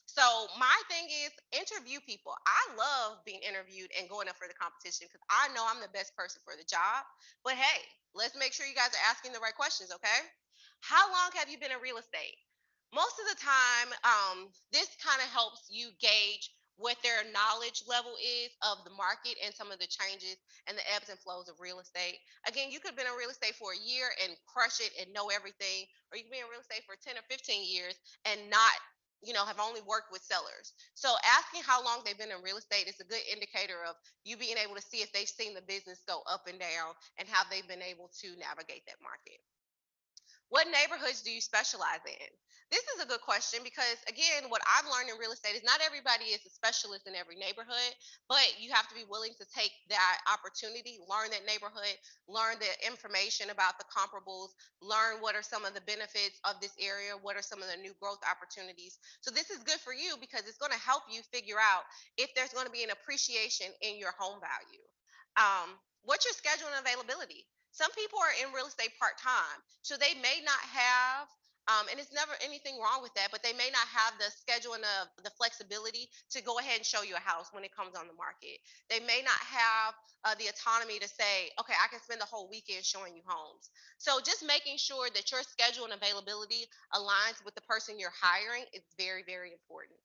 So my thing is interview people. I love being interviewed and going up for the competition because I know I'm the best person for the job. But hey, let's make sure you guys are asking the right questions, okay? How long have you been in real estate? Most of the time, this kind of helps you gauge what their knowledge level is of the market and some of the changes and the ebbs and flows of real estate. Again, you could have been in real estate for a year and crush it and know everything, or you could be in real estate for 10 or 15 years and not, have only worked with sellers. So asking how long they've been in real estate is a good indicator of you being able to see if they've seen the business go up and down and how they've been able to navigate that market. What neighborhoods do you specialize in? This is a good question because, again, what I've learned in real estate is not everybody is a specialist in every neighborhood, but you have to be willing to take that opportunity, learn that neighborhood, learn the information about the comparables, learn what are some of the benefits of this area, what are some of the new growth opportunities. So, this is good for you because it's going to help you figure out if there's going to be an appreciation in your home value. What's your schedule and availability? Some people are in real estate part time, so they may not have, and it's never anything wrong with that, but they may not have the schedule and the flexibility to go ahead and show you a house when it comes on the market. They may not have the autonomy to say, okay, I can spend the whole weekend showing you homes. So just making sure that your schedule and availability aligns with the person you're hiring is very, very important.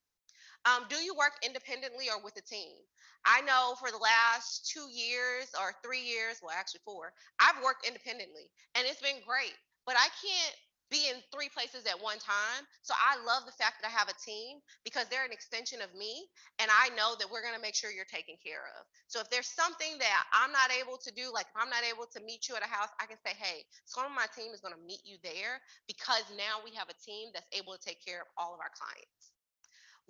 Do you work independently or with a team? I know for the last 2 years or 3 years, well, actually four, I've worked independently and it's been great, but I can't be in three places at one time. So I love the fact that I have a team because they're an extension of me and I know that we're going to make sure you're taken care of. So if there's something that I'm not able to do, like if I'm not able to meet you at a house, I can say, hey, someone on my team is going to meet you there because now we have a team that's able to take care of all of our clients.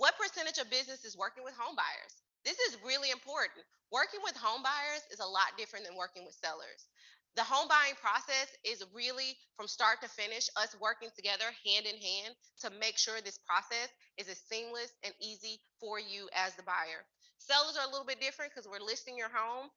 What percentage of business is working with home buyers? This is really important. Working with home buyers is a lot different than working with sellers. The home buying process is really from start to finish, us working together hand in hand to make sure this process is as seamless and easy for you as the buyer. Sellers are a little bit different because we're listing your home,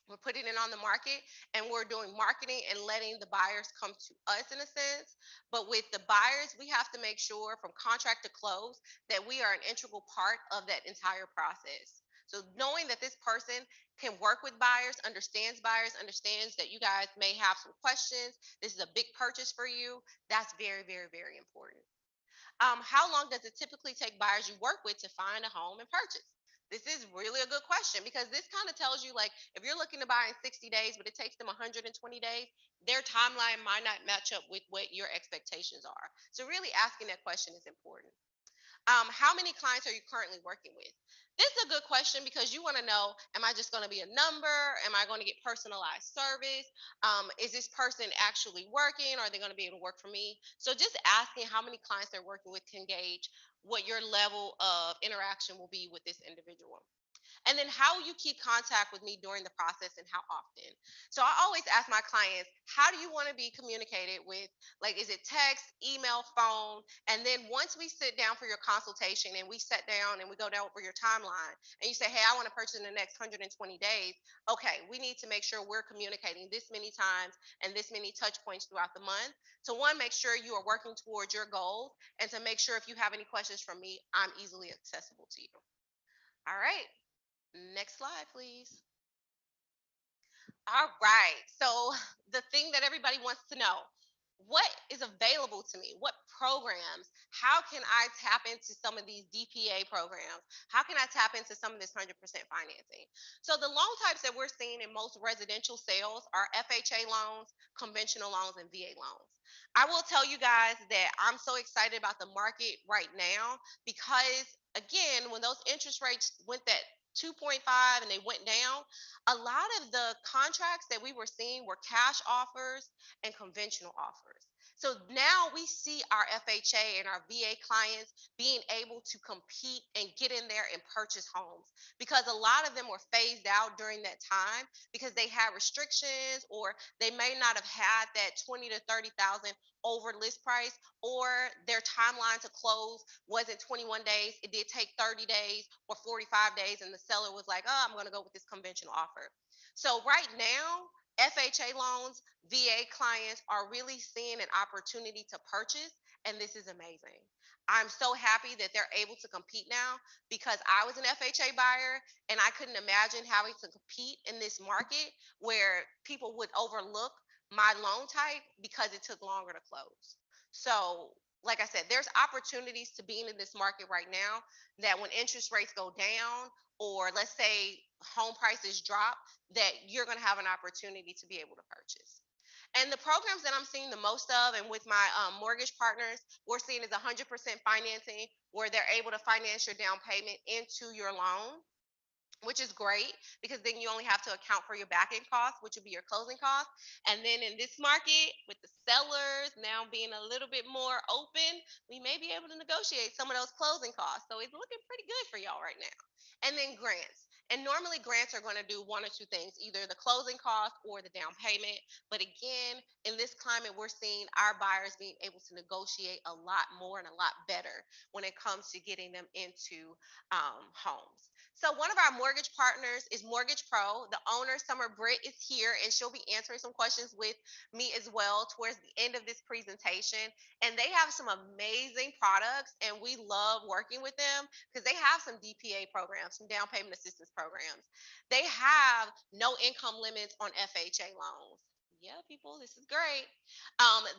we're putting it on the market, and we're doing marketing and letting the buyers come to us in a sense. But with the buyers, we have to make sure from contract to close that we are an integral part of that entire process. So knowing that this person can work with buyers, understands that you guys may have some questions, this is a big purchase for you, that's very, very, very important. How long does it typically take buyers you work with to find a home and purchase? This is really a good question because this kind of tells you, like, if you're looking to buy in 60 days, but it takes them 120 days, their timeline might not match up with what your expectations are. So, really asking that question is important. How many clients are you currently working with? This is a good question because you want to know, am I just going to be a number? Am I going to get personalized service? Is this person actually working? Are they going to be able to work for me? So just asking how many clients they're working with can gauge what your level of interaction will be with this individual. And then how you keep contact with me during the process and how often. So I always ask my clients, how do you want to be communicated with? Like, is it text, email, phone? And then once we sit down for your consultation and we sit down and we go down over your timeline and you say, hey, I want to purchase in the next 120 days. Okay, we need to make sure we're communicating this many times and this many touch points throughout the month. So one, make sure you are working towards your goals, and to make sure if you have any questions from me, I'm easily accessible to you. All right. Next slide, please. All right. So, the thing that everybody wants to know, what is available to me? What programs? How can I tap into some of these DPA programs? How can I tap into some of this 100% financing? So, the loan types that we're seeing in most residential sales are FHA loans, conventional loans, and VA loans. I will tell you guys that I'm so excited about the market right now because, again, when those interest rates went that 2.5 and they went down, a lot of the contracts that we were seeing were cash offers and conventional offers. So now we see our FHA and our VA clients being able to compete and get in there and purchase homes because a lot of them were phased out during that time because they had restrictions, or they may not have had that 20 to 30,000 over list price, or their timeline to close wasn't 21 days. It did take 30 days or 45 days, and the seller was like, oh, I'm going to go with this conventional offer. So, right now, FHA loans, VA clients are really seeing an opportunity to purchase, and this is amazing. I'm so happy that they're able to compete now because I was an FHA buyer and I couldn't imagine having to compete in this market where people would overlook my loan type because it took longer to close. So, like I said, there's opportunities to being in this market right now that when interest rates go down, or let's say home prices drop, that you're going to have an opportunity to be able to purchase. And the programs that I'm seeing the most of, and with my mortgage partners, we're seeing is 100% financing, where they're able to finance your down payment into your loan. which is great because then you only have to account for your back end costs, which would be your closing costs. And then in this market, with the sellers now being a little bit more open, we may be able to negotiate some of those closing costs. So it's looking pretty good for y'all right now. And then grants. And normally grants are going to do one or two things, either the closing cost or the down payment. But again, in this climate, we're seeing our buyers being able to negotiate a lot more and a lot better when it comes to getting them into homes. So one of our mortgage partners is Mortgage Pro. The owner, Summer Britt, is here, and she'll be answering some questions with me as well towards the end of this presentation. And they have some amazing products, and we love working with them because they have some DPA programs, some down payment assistance programs. They have no income limits on FHA loans. Yeah, people, this is great.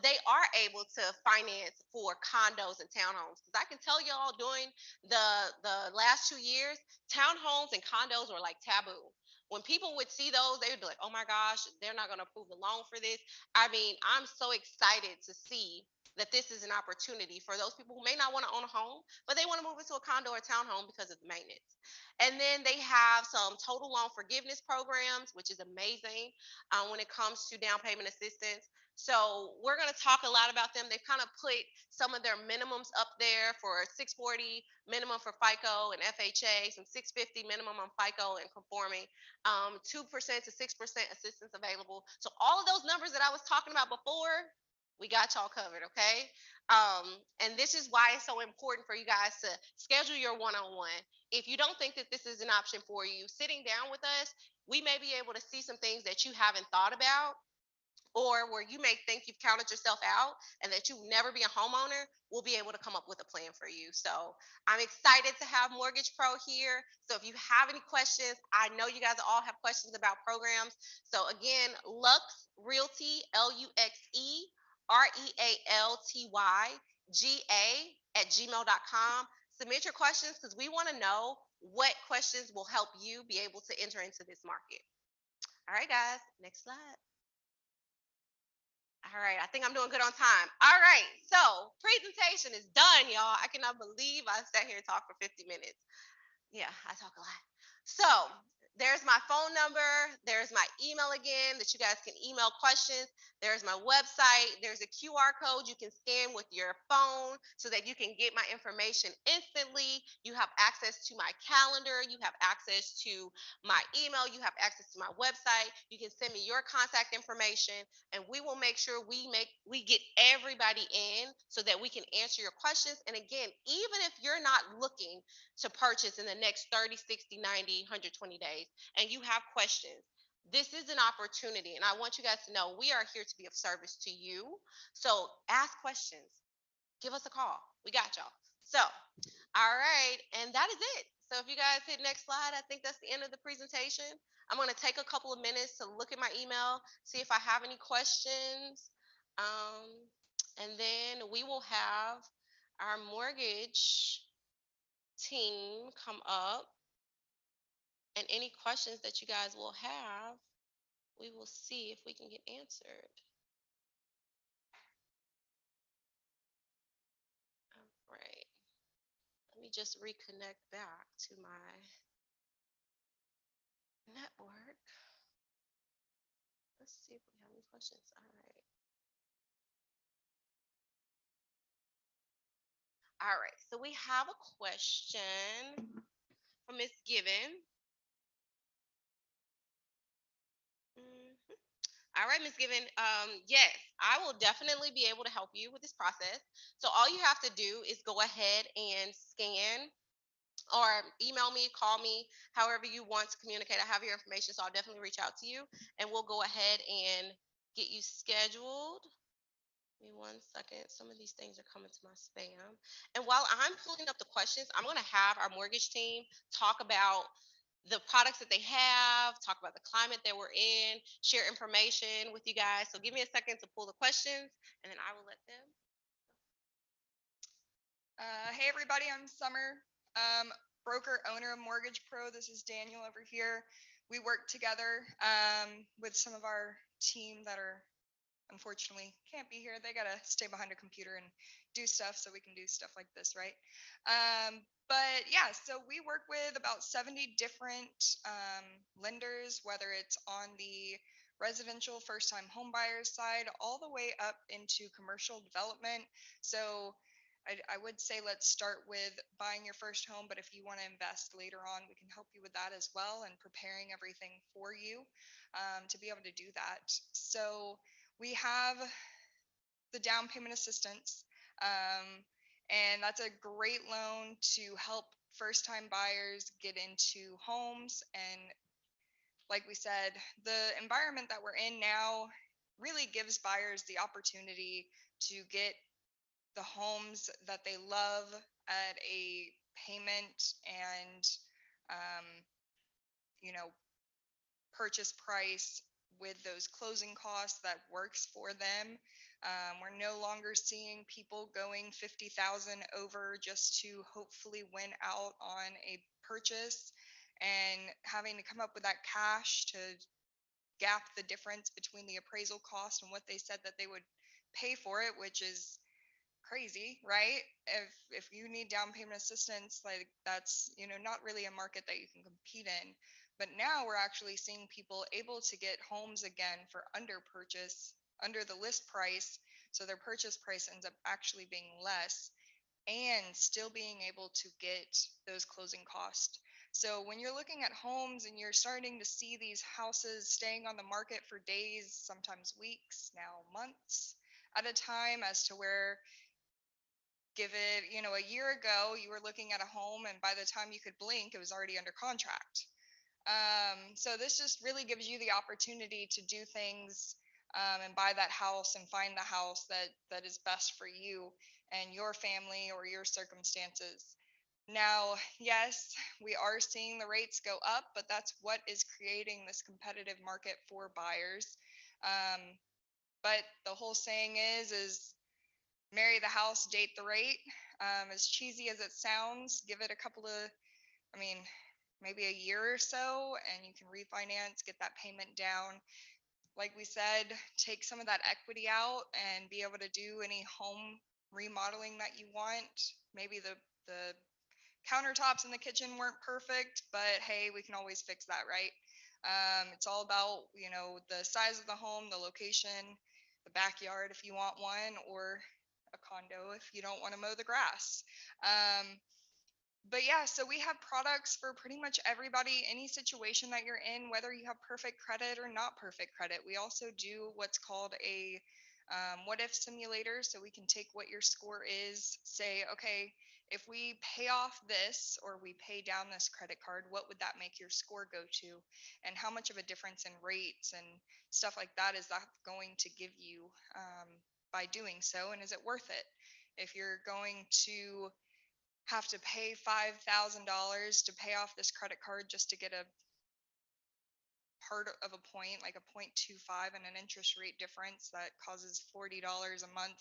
They are able to finance for condos and townhomes because I can tell y'all during the last 2 years, townhomes and condos were like taboo. When people would see those, they would be like, "Oh my gosh, they're not going to approve the loan for this." I mean, I'm so excited to see that this is an opportunity for those people who may not want to own a home, but they want to move into a condo or townhome because of the maintenance. And then they have some total loan forgiveness programs, which is amazing when it comes to down payment assistance. So we're going to talk a lot about them. They've kind of put some of their minimums up there for 640 minimum for FICO and FHA, some 650 minimum on FICO and conforming, 2% to 6% assistance available. So all of those numbers that I was talking about before, we got y'all covered, okay? And this is why it's so important for you guys to schedule your one-on-one. If you don't think that this is an option for you, sitting down with us, we may be able to see some things that you haven't thought about or where you may think you've counted yourself out and that you will never be a homeowner, we'll be able to come up with a plan for you. So I'm excited to have Mortgage Pro here. So if you have any questions, I know you guys all have questions about programs. So again, Lux Realty, LuxRealtyGA@gmail.com. Submit your questions because we want to know what questions will help you be able to enter into this market. All right, guys, next slide. All right, I think I'm doing good on time. All right, so presentation is done, y'all. I cannot believe I sat here and talked for 50 minutes. Yeah, I talk a lot. So there's my phone number. There's my email again that you guys can email questions. There's my website. There's a QR code you can scan with your phone so that you can get my information instantly. You have access to my calendar. You have access to my email. You have access to my website. You can send me your contact information, and we will make sure we get everybody in so that we can answer your questions. And again, even if you're not looking to purchase in the next 30, 60, 90, 120 days, and you have questions, this is an opportunity. And I want you guys to know we are here to be of service to you. So ask questions, give us a call. We got y'all. So, all right. And that is it. So if you guys hit next slide, I think that's the end of the presentation. I'm going to take a couple of minutes to look at my email, see if I have any questions. Um, and then we will have our mortgage team come up, and any questions that you guys will have, we will see if we can get answered. All right. Let me just reconnect back to my network. Let's see if we have any questions. All right. All right. So we have a question from Miss Given. Mhm. All right, Miss Given. Yes, I will definitely be able to help you with this process. So all you have to do is go ahead and scan or email me, call me, however you want to communicate. I have your information, so I'll definitely reach out to you and we'll go ahead and get you scheduled. Give me 1 second. Some of these things are coming to my spam. And while I'm pulling up the questions, I'm going to have our mortgage team talk about the products that they have, talk about the climate that we're in, share information with you guys. So give me a second to pull the questions and then I will let them. Hey everybody, I'm Summer, broker owner of Mortgage Pro. This is Daniel over here. We work together with some of our team that are unfortunately can't be here. They gotta stay behind a computer and do stuff so we can do stuff like this, right? But yeah, so we work with about 70 different lenders, whether it's on the residential first time home buyers side all the way up into commercial development. So I would say let's start with buying your first home, but if you want to invest later on, we can help you with that as well and preparing everything for you to be able to do that. So we have the down payment assistance, and that's a great loan to help first time buyers get into homes. And like we said, the environment that we're in now really gives buyers the opportunity to get the homes that they love at a payment and um, you know purchase price with those closing costs that works for them. We're no longer seeing people going 50,000 over just to hopefully win out on a purchase and having to come up with that cash to gap the difference between the appraisal cost and what they said that they would pay for it, which is crazy, right? If you need down payment assistance, like that's, not really a market that you can compete in. But now we're actually seeing people able to get homes again for under purchase, under the list price, so their purchase price ends up actually being less and still being able to get those closing costs. So when you're looking at homes and you're starting to see these houses staying on the market for days, sometimes weeks, now months at a time, as to where give it, a year ago, you were looking at a home, and by the time you could blink, it was already under contract. So this just really gives you the opportunity to do things and buy that house and find the house that is best for you and your family or your circumstances. Now, yes, we are seeing the rates go up, but that's what is creating this competitive market for buyers. Um, but the whole saying is marry the house, date the rate. As cheesy as it sounds, give it a couple of, I mean, maybe a year or so, and you can refinance, get that payment down. Like we said, take some of that equity out and be able to do any home remodeling that you want. Maybe the countertops in the kitchen weren't perfect, but hey, we can always fix that, right? It's all about, the size of the home, the location, the backyard if you want one, or a condo if you don't want to mow the grass. Um, but yeah, so we have products for pretty much everybody, any situation that you're in, whether you have perfect credit or not perfect credit. We also do what's called a what if simulator. So we can take what your score is, say, okay, if we pay off this or we pay down this credit card, what would that make your score go to? And how much of a difference in rates and stuff like that is that going to give you by doing so? And is it worth it? If you're going to have to pay $5,000 to pay off this credit card just to get a part of a point, like a 0.25 and an interest rate difference that causes $40 a month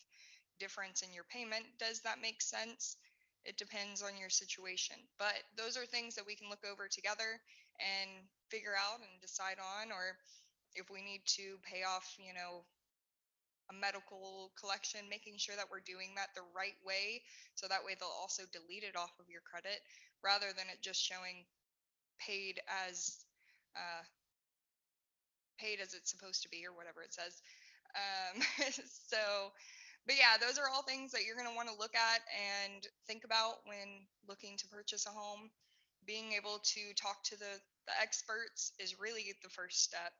difference in your payment, does that make sense? It depends on your situation. But those are things that we can look over together and figure out and decide on, or if we need to pay off, a medical collection, making sure that we're doing that the right way. So that way they'll also delete it off of your credit rather than it just showing paid as uh, paid as it's supposed to be or whatever it says. Um, so, but yeah, those are all things that you're going to want to look at and think about when looking to purchase a home. Being able to talk to the experts is really the first step.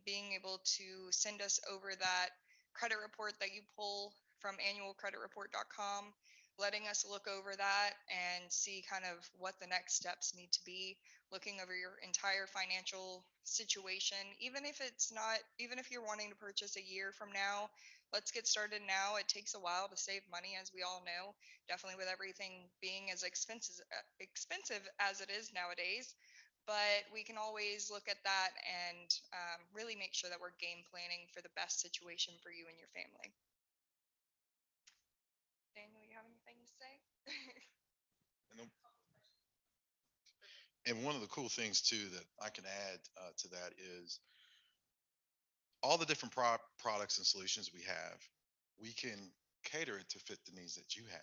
Being able to send us over that credit report that you pull from annualcreditreport.com, letting us look over that and see kind of what the next steps need to be, looking over your entire financial situation, even if it's not, even if you're wanting to purchase a year from now, let's get started now. It takes a while to save money, as we all know, definitely with everything being as expensive as it is nowadays. But we can always look at that and really make sure that we're game planning for the best situation for you and your family. Daniel, you have anything to say? And, and one of the cool things too that I can add to that is all the different products and solutions we have, we can cater it to fit the needs that you have.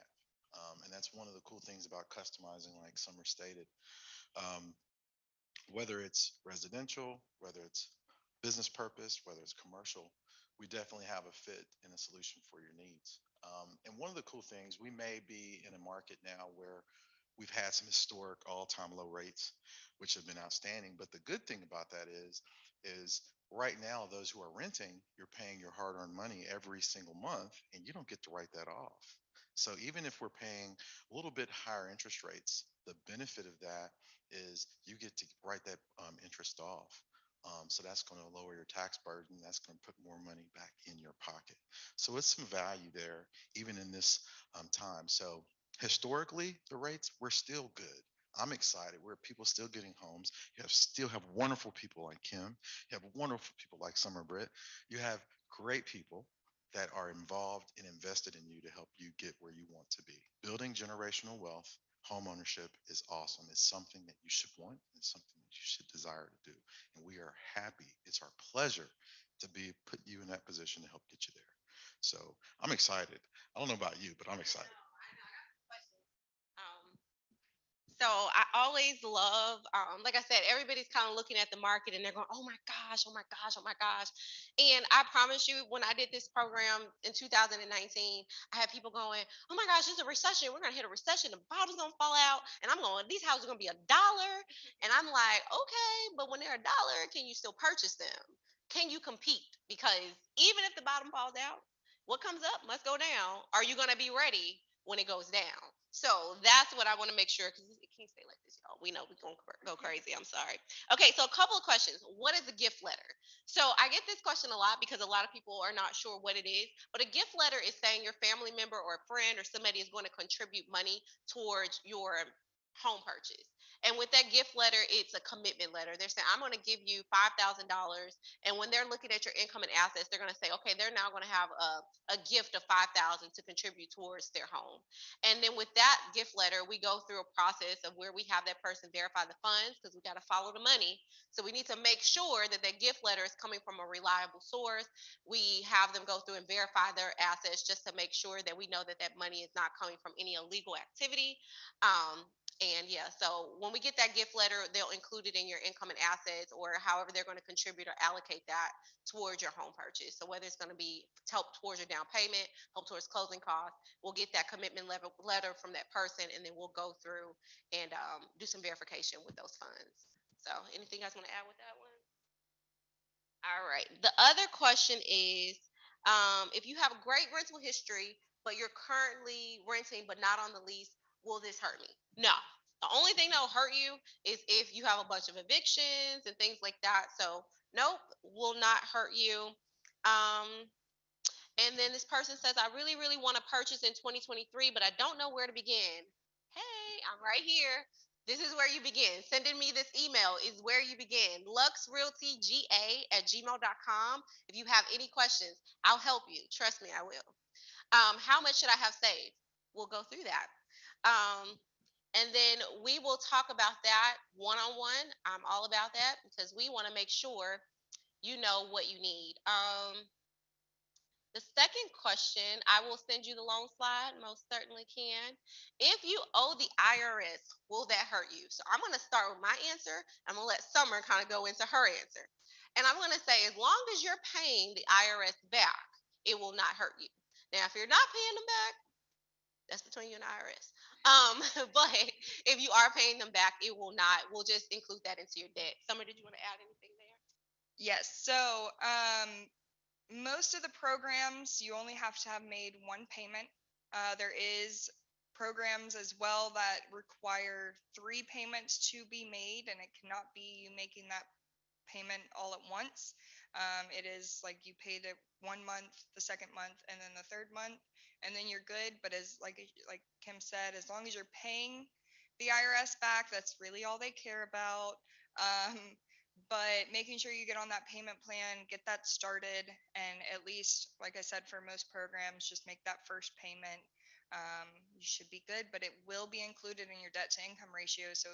And that's one of the cool things about customizing, like Summer stated. Um, whether it's residential, whether it's business purpose, whether it's commercial, we definitely have a fit and a solution for your needs. And one of the cool things, we may be in a market now where we've had some historic all-time low rates, which have been outstanding. But the good thing about that is right now, those who are renting, you're paying your hard-earned money every single month, and you don't get to write that off. So even if we're paying a little bit higher interest rates, the benefit of that is you get to write that interest off. So that's going to lower your tax burden. That's going to put more money back in your pocket. So it's some value there, even in this time. So historically, the rates we're still good. I'm excited. We're people still getting homes. You have still have wonderful people like Kim. You have wonderful people like Summer Britt. You have great people that are involved and invested in you to help you get where you want to be. Building generational wealth, home ownership is awesome. It's something that you should want. It's something that you should desire to do. And we are happy. It's our pleasure to be put you in that position to help get you there. So I'm excited. I don't know about you, but I'm excited. Um, So I always love, like I said, everybody's kind of looking at the market and they're going, oh my gosh, oh my gosh, oh my gosh. And I promise you, when I did this program in 2019, I had people going, oh my gosh, it's a recession. We're going to hit a recession. The bottom's going to fall out. And I'm going, these houses are going to be $1. And I'm like, okay, but when they're $1, can you still purchase them? Can you compete? Because even if the bottom falls out, what comes up must go down. Are you going to be ready when it goes down? So that's what I want to make sure because it can't stay like this, y'all. We know we're going to go crazy. I'm sorry. Okay, so a couple of questions. What is a gift letter? So I get this question a lot because a lot of people are not sure what it is. But a gift letter is saying your family member or a friend or somebody is going to contribute money towards your home purchase. And with that gift letter, it's a commitment letter. They're saying, I'm going to give you $5,000. And when they're looking at your income and assets, they're going to say, okay, they're now going to have a gift of 5,000 to contribute towards their home. And then with that gift letter, we go through a process of where we have that person verify the funds because we got to follow the money. So we need to make sure that that gift letter is coming from a reliable source. We have them go through and verify their assets just to make sure that we know that that money is not coming from any illegal activity. And yeah, so when we get that gift letter, they'll include it in your income and assets or however they're going to contribute or allocate that towards your home purchase. So whether it's going to be help towards your down payment, help towards closing costs, we'll get that commitment letter from that person, and then we'll go through and do some verification with those funds. So anything you guys want to add with that one? All right. The other question is if you have a great rental history, but you're currently renting but not on the lease, will this hurt me? No. The only thing that will hurt you is if you have a bunch of evictions and things like that. So, nope, will not hurt you. Um, and then this person says, I really, really want to purchase in 2023, but I don't know where to begin. Hey, I'm right here. This is where you begin. Sending me this email is where you begin. LuxRealtyGA@gmail.com. If you have any questions, I'll help you. Trust me, I will. How much should I have saved? We'll go through that. Um, and then we will talk about that one on one. I'm all about that because we want to make sure you know what you need. The second question, I will send you the loan slide, most certainly can. If you owe the IRS, will that hurt you? So I'm going to start with my answer. I'm going to let Summer kind of go into her answer. And I'm going to say, as long as you're paying the IRS back, it will not hurt you. Now, if you're not paying them back, that's between you and the IRS. But if you are paying them back, it will not. We'll just include that into your debt. Summer, did you want to add anything there? Yes. So, most of the programs you only have to have made one payment. There is programs as well that require three payments to be made, and it cannot be you making that payment all at once. It is like you pay the 1 month, the second month, and then the third month, and then you're good. But as like Kim said, as long as you're paying the IRS back, that's really all they care about. Um, but making sure you get on that payment plan, get that started, and at least, like I said, for most programs, just make that first payment. you should be good, but it will be included in your debt to income ratio. So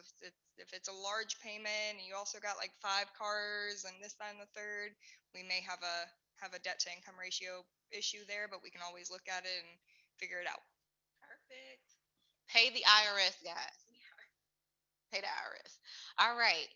if it's a large payment and you also got like 5 cars and this, that, and the third, we may have a debt to income ratio issue there, but we can always look at it and figure it out. Perfect. Pay the IRS, guys. Pay the IRS. All right.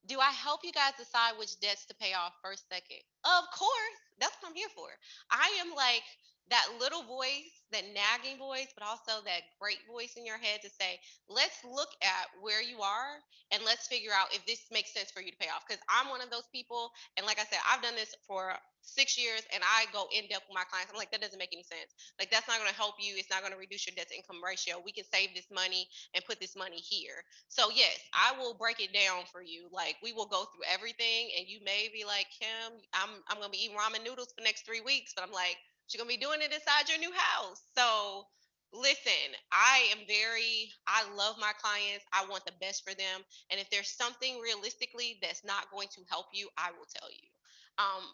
Do I help you guys decide which debts to pay off first, second? Of course. That's what I'm here for. I am like that little voice, that nagging voice, but also that great voice in your head to say, let's look at where you are and let's figure out if this makes sense for you to pay off. Because I'm one of those people. And like I said, I've done this for 6 years and I go in depth with my clients. I'm like, that doesn't make any sense. Like, that's not going to help you. It's not going to reduce your debt to income ratio. We can save this money and put this money here. So yes, I will break it down for you. Like, we will go through everything, and you may be like, Kim, I'm gonna be eating ramen noodles for the next 3 weeks, but I'm like, you're gonna be doing it inside your new house. So listen, I love my clients. I want the best for them, and if there's something realistically that's not going to help you, I will tell you.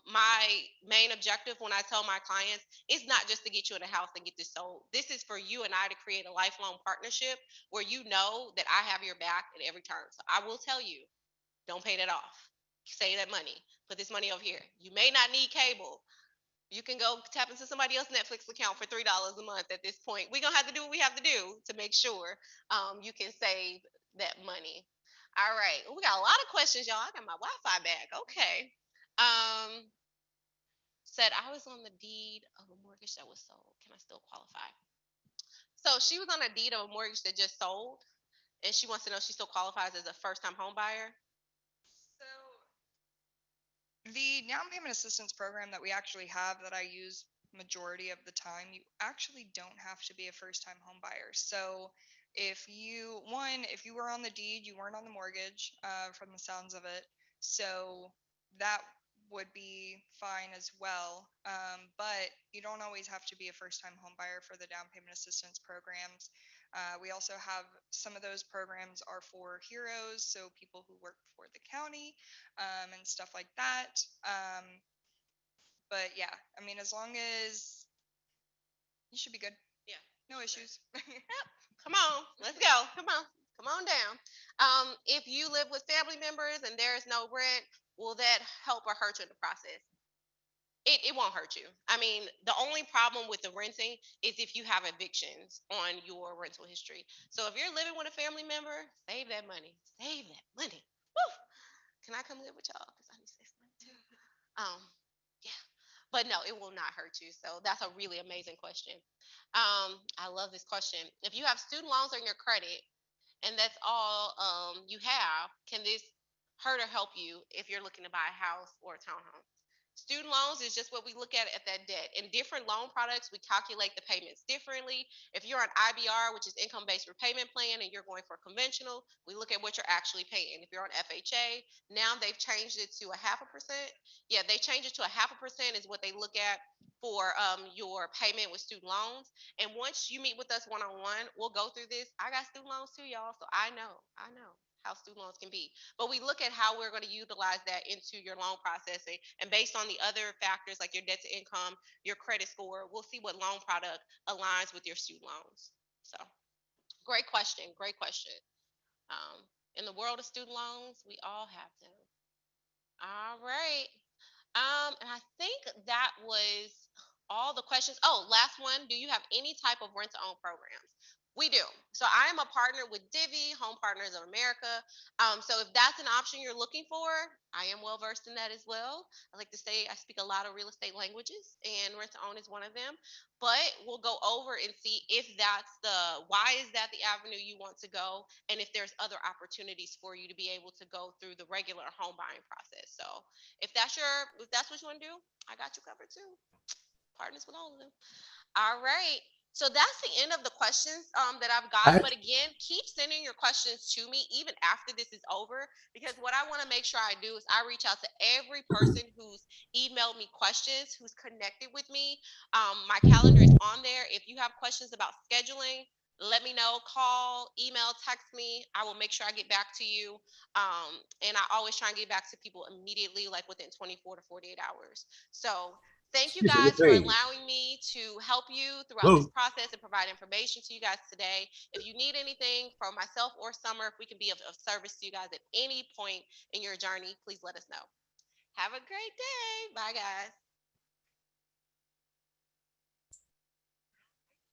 My main objective when I tell my clients is not just to get you in a house and get this sold. This is for you and I to create a lifelong partnership where you know that I have your back at every turn. So I will tell you, don't pay that off. Save that money. Put this money over here. You may not need cable. You can go tap into somebody else's Netflix account for $3 a month at this point. We're gonna have to do what we have to do to make sure you can save that money. All right. We got a lot of questions, y'all. I got my Wi-Fi back. Okay. Um, said I was on the deed of a mortgage that was sold. Can I still qualify? So she was on a deed of a mortgage that just sold, and she wants to know if she still qualifies as a first-time home buyer. So the down payment assistance program that we actually have that I use majority of the time, you actually don't have to be a first time home buyer. So if you were on the deed, you weren't on the mortgage, from the sounds of it. So that would be fine as well. But you don't always have to be a first time home buyer for the down payment assistance programs. We also have some of those programs are for heroes, so people who work for the county, and stuff like that. But yeah, I mean, as long as you should be good, Yeah. no issues. Yep. Come on, let's go. Come on down. If you live with family members and there is no rent, will that help or hurt you in the process? It won't hurt you. I mean, the only problem with the renting is if you have evictions on your rental history. So if you're living with a family member, save that money. Save that money. Woo! Can I come live with y'all? Because I need to save some money too. Um, yeah. But no, it will not hurt you. So that's a really amazing question. I love this question. If you have student loans on your credit and that's all you have, can this hurt or help you if you're looking to buy a house or a townhome? Student loans is just what we look at that debt. In different loan products, we calculate the payments differently. If you're on IBR, which is income based repayment plan, and you're going for conventional, we look at what you're actually paying. If you're on FHA, now they've changed it to a half a percent. Yeah, they changed it to a half a percent is what they look at for your payment with student loans. And once you meet with us one on one, we'll go through this. I got student loans too, y'all, so I know how student loans can be. But we look at how we're going to utilize that into your loan processing. And based on the other factors like your debt to income, your credit score, we'll see what loan product aligns with your student loans. So, great question. Great question. Um, in the world of student loans, we all have them. All right. And I think that was all the questions. Oh, last one. Do you have any type of rent to own programs? We do. So I am a partner with Divvy, Home Partners of America. So if that's an option you're looking for, I am well versed in that as well. I like to say I speak a lot of real estate languages, and rent to own is one of them. But we'll go over and see if that's the why is that the avenue you want to go, and if there's other opportunities for you to be able to go through the regular home buying process. So if that's what you want to do, I got you covered too. Partners with all of them. All right. So that's the end of the questions that I've got. I, But again, keep sending your questions to me even after this is over, because what I want to make sure I do is I reach out to every person who's emailed me questions, who's connected with me. My calendar is on there. If you have questions about scheduling, let me know. Call, email, text me. I will make sure I get back to you. And I always try and get back to people immediately, like within 24 to 48 hours. So Thank you Excuse me, guys for Latine. allowing me to help you throughout this Whoa. process and provide information to you guys today. If you need anything from myself or Summer, if we can be of service to you guys at any point in your journey, please let us know. Have a great day. Bye, guys.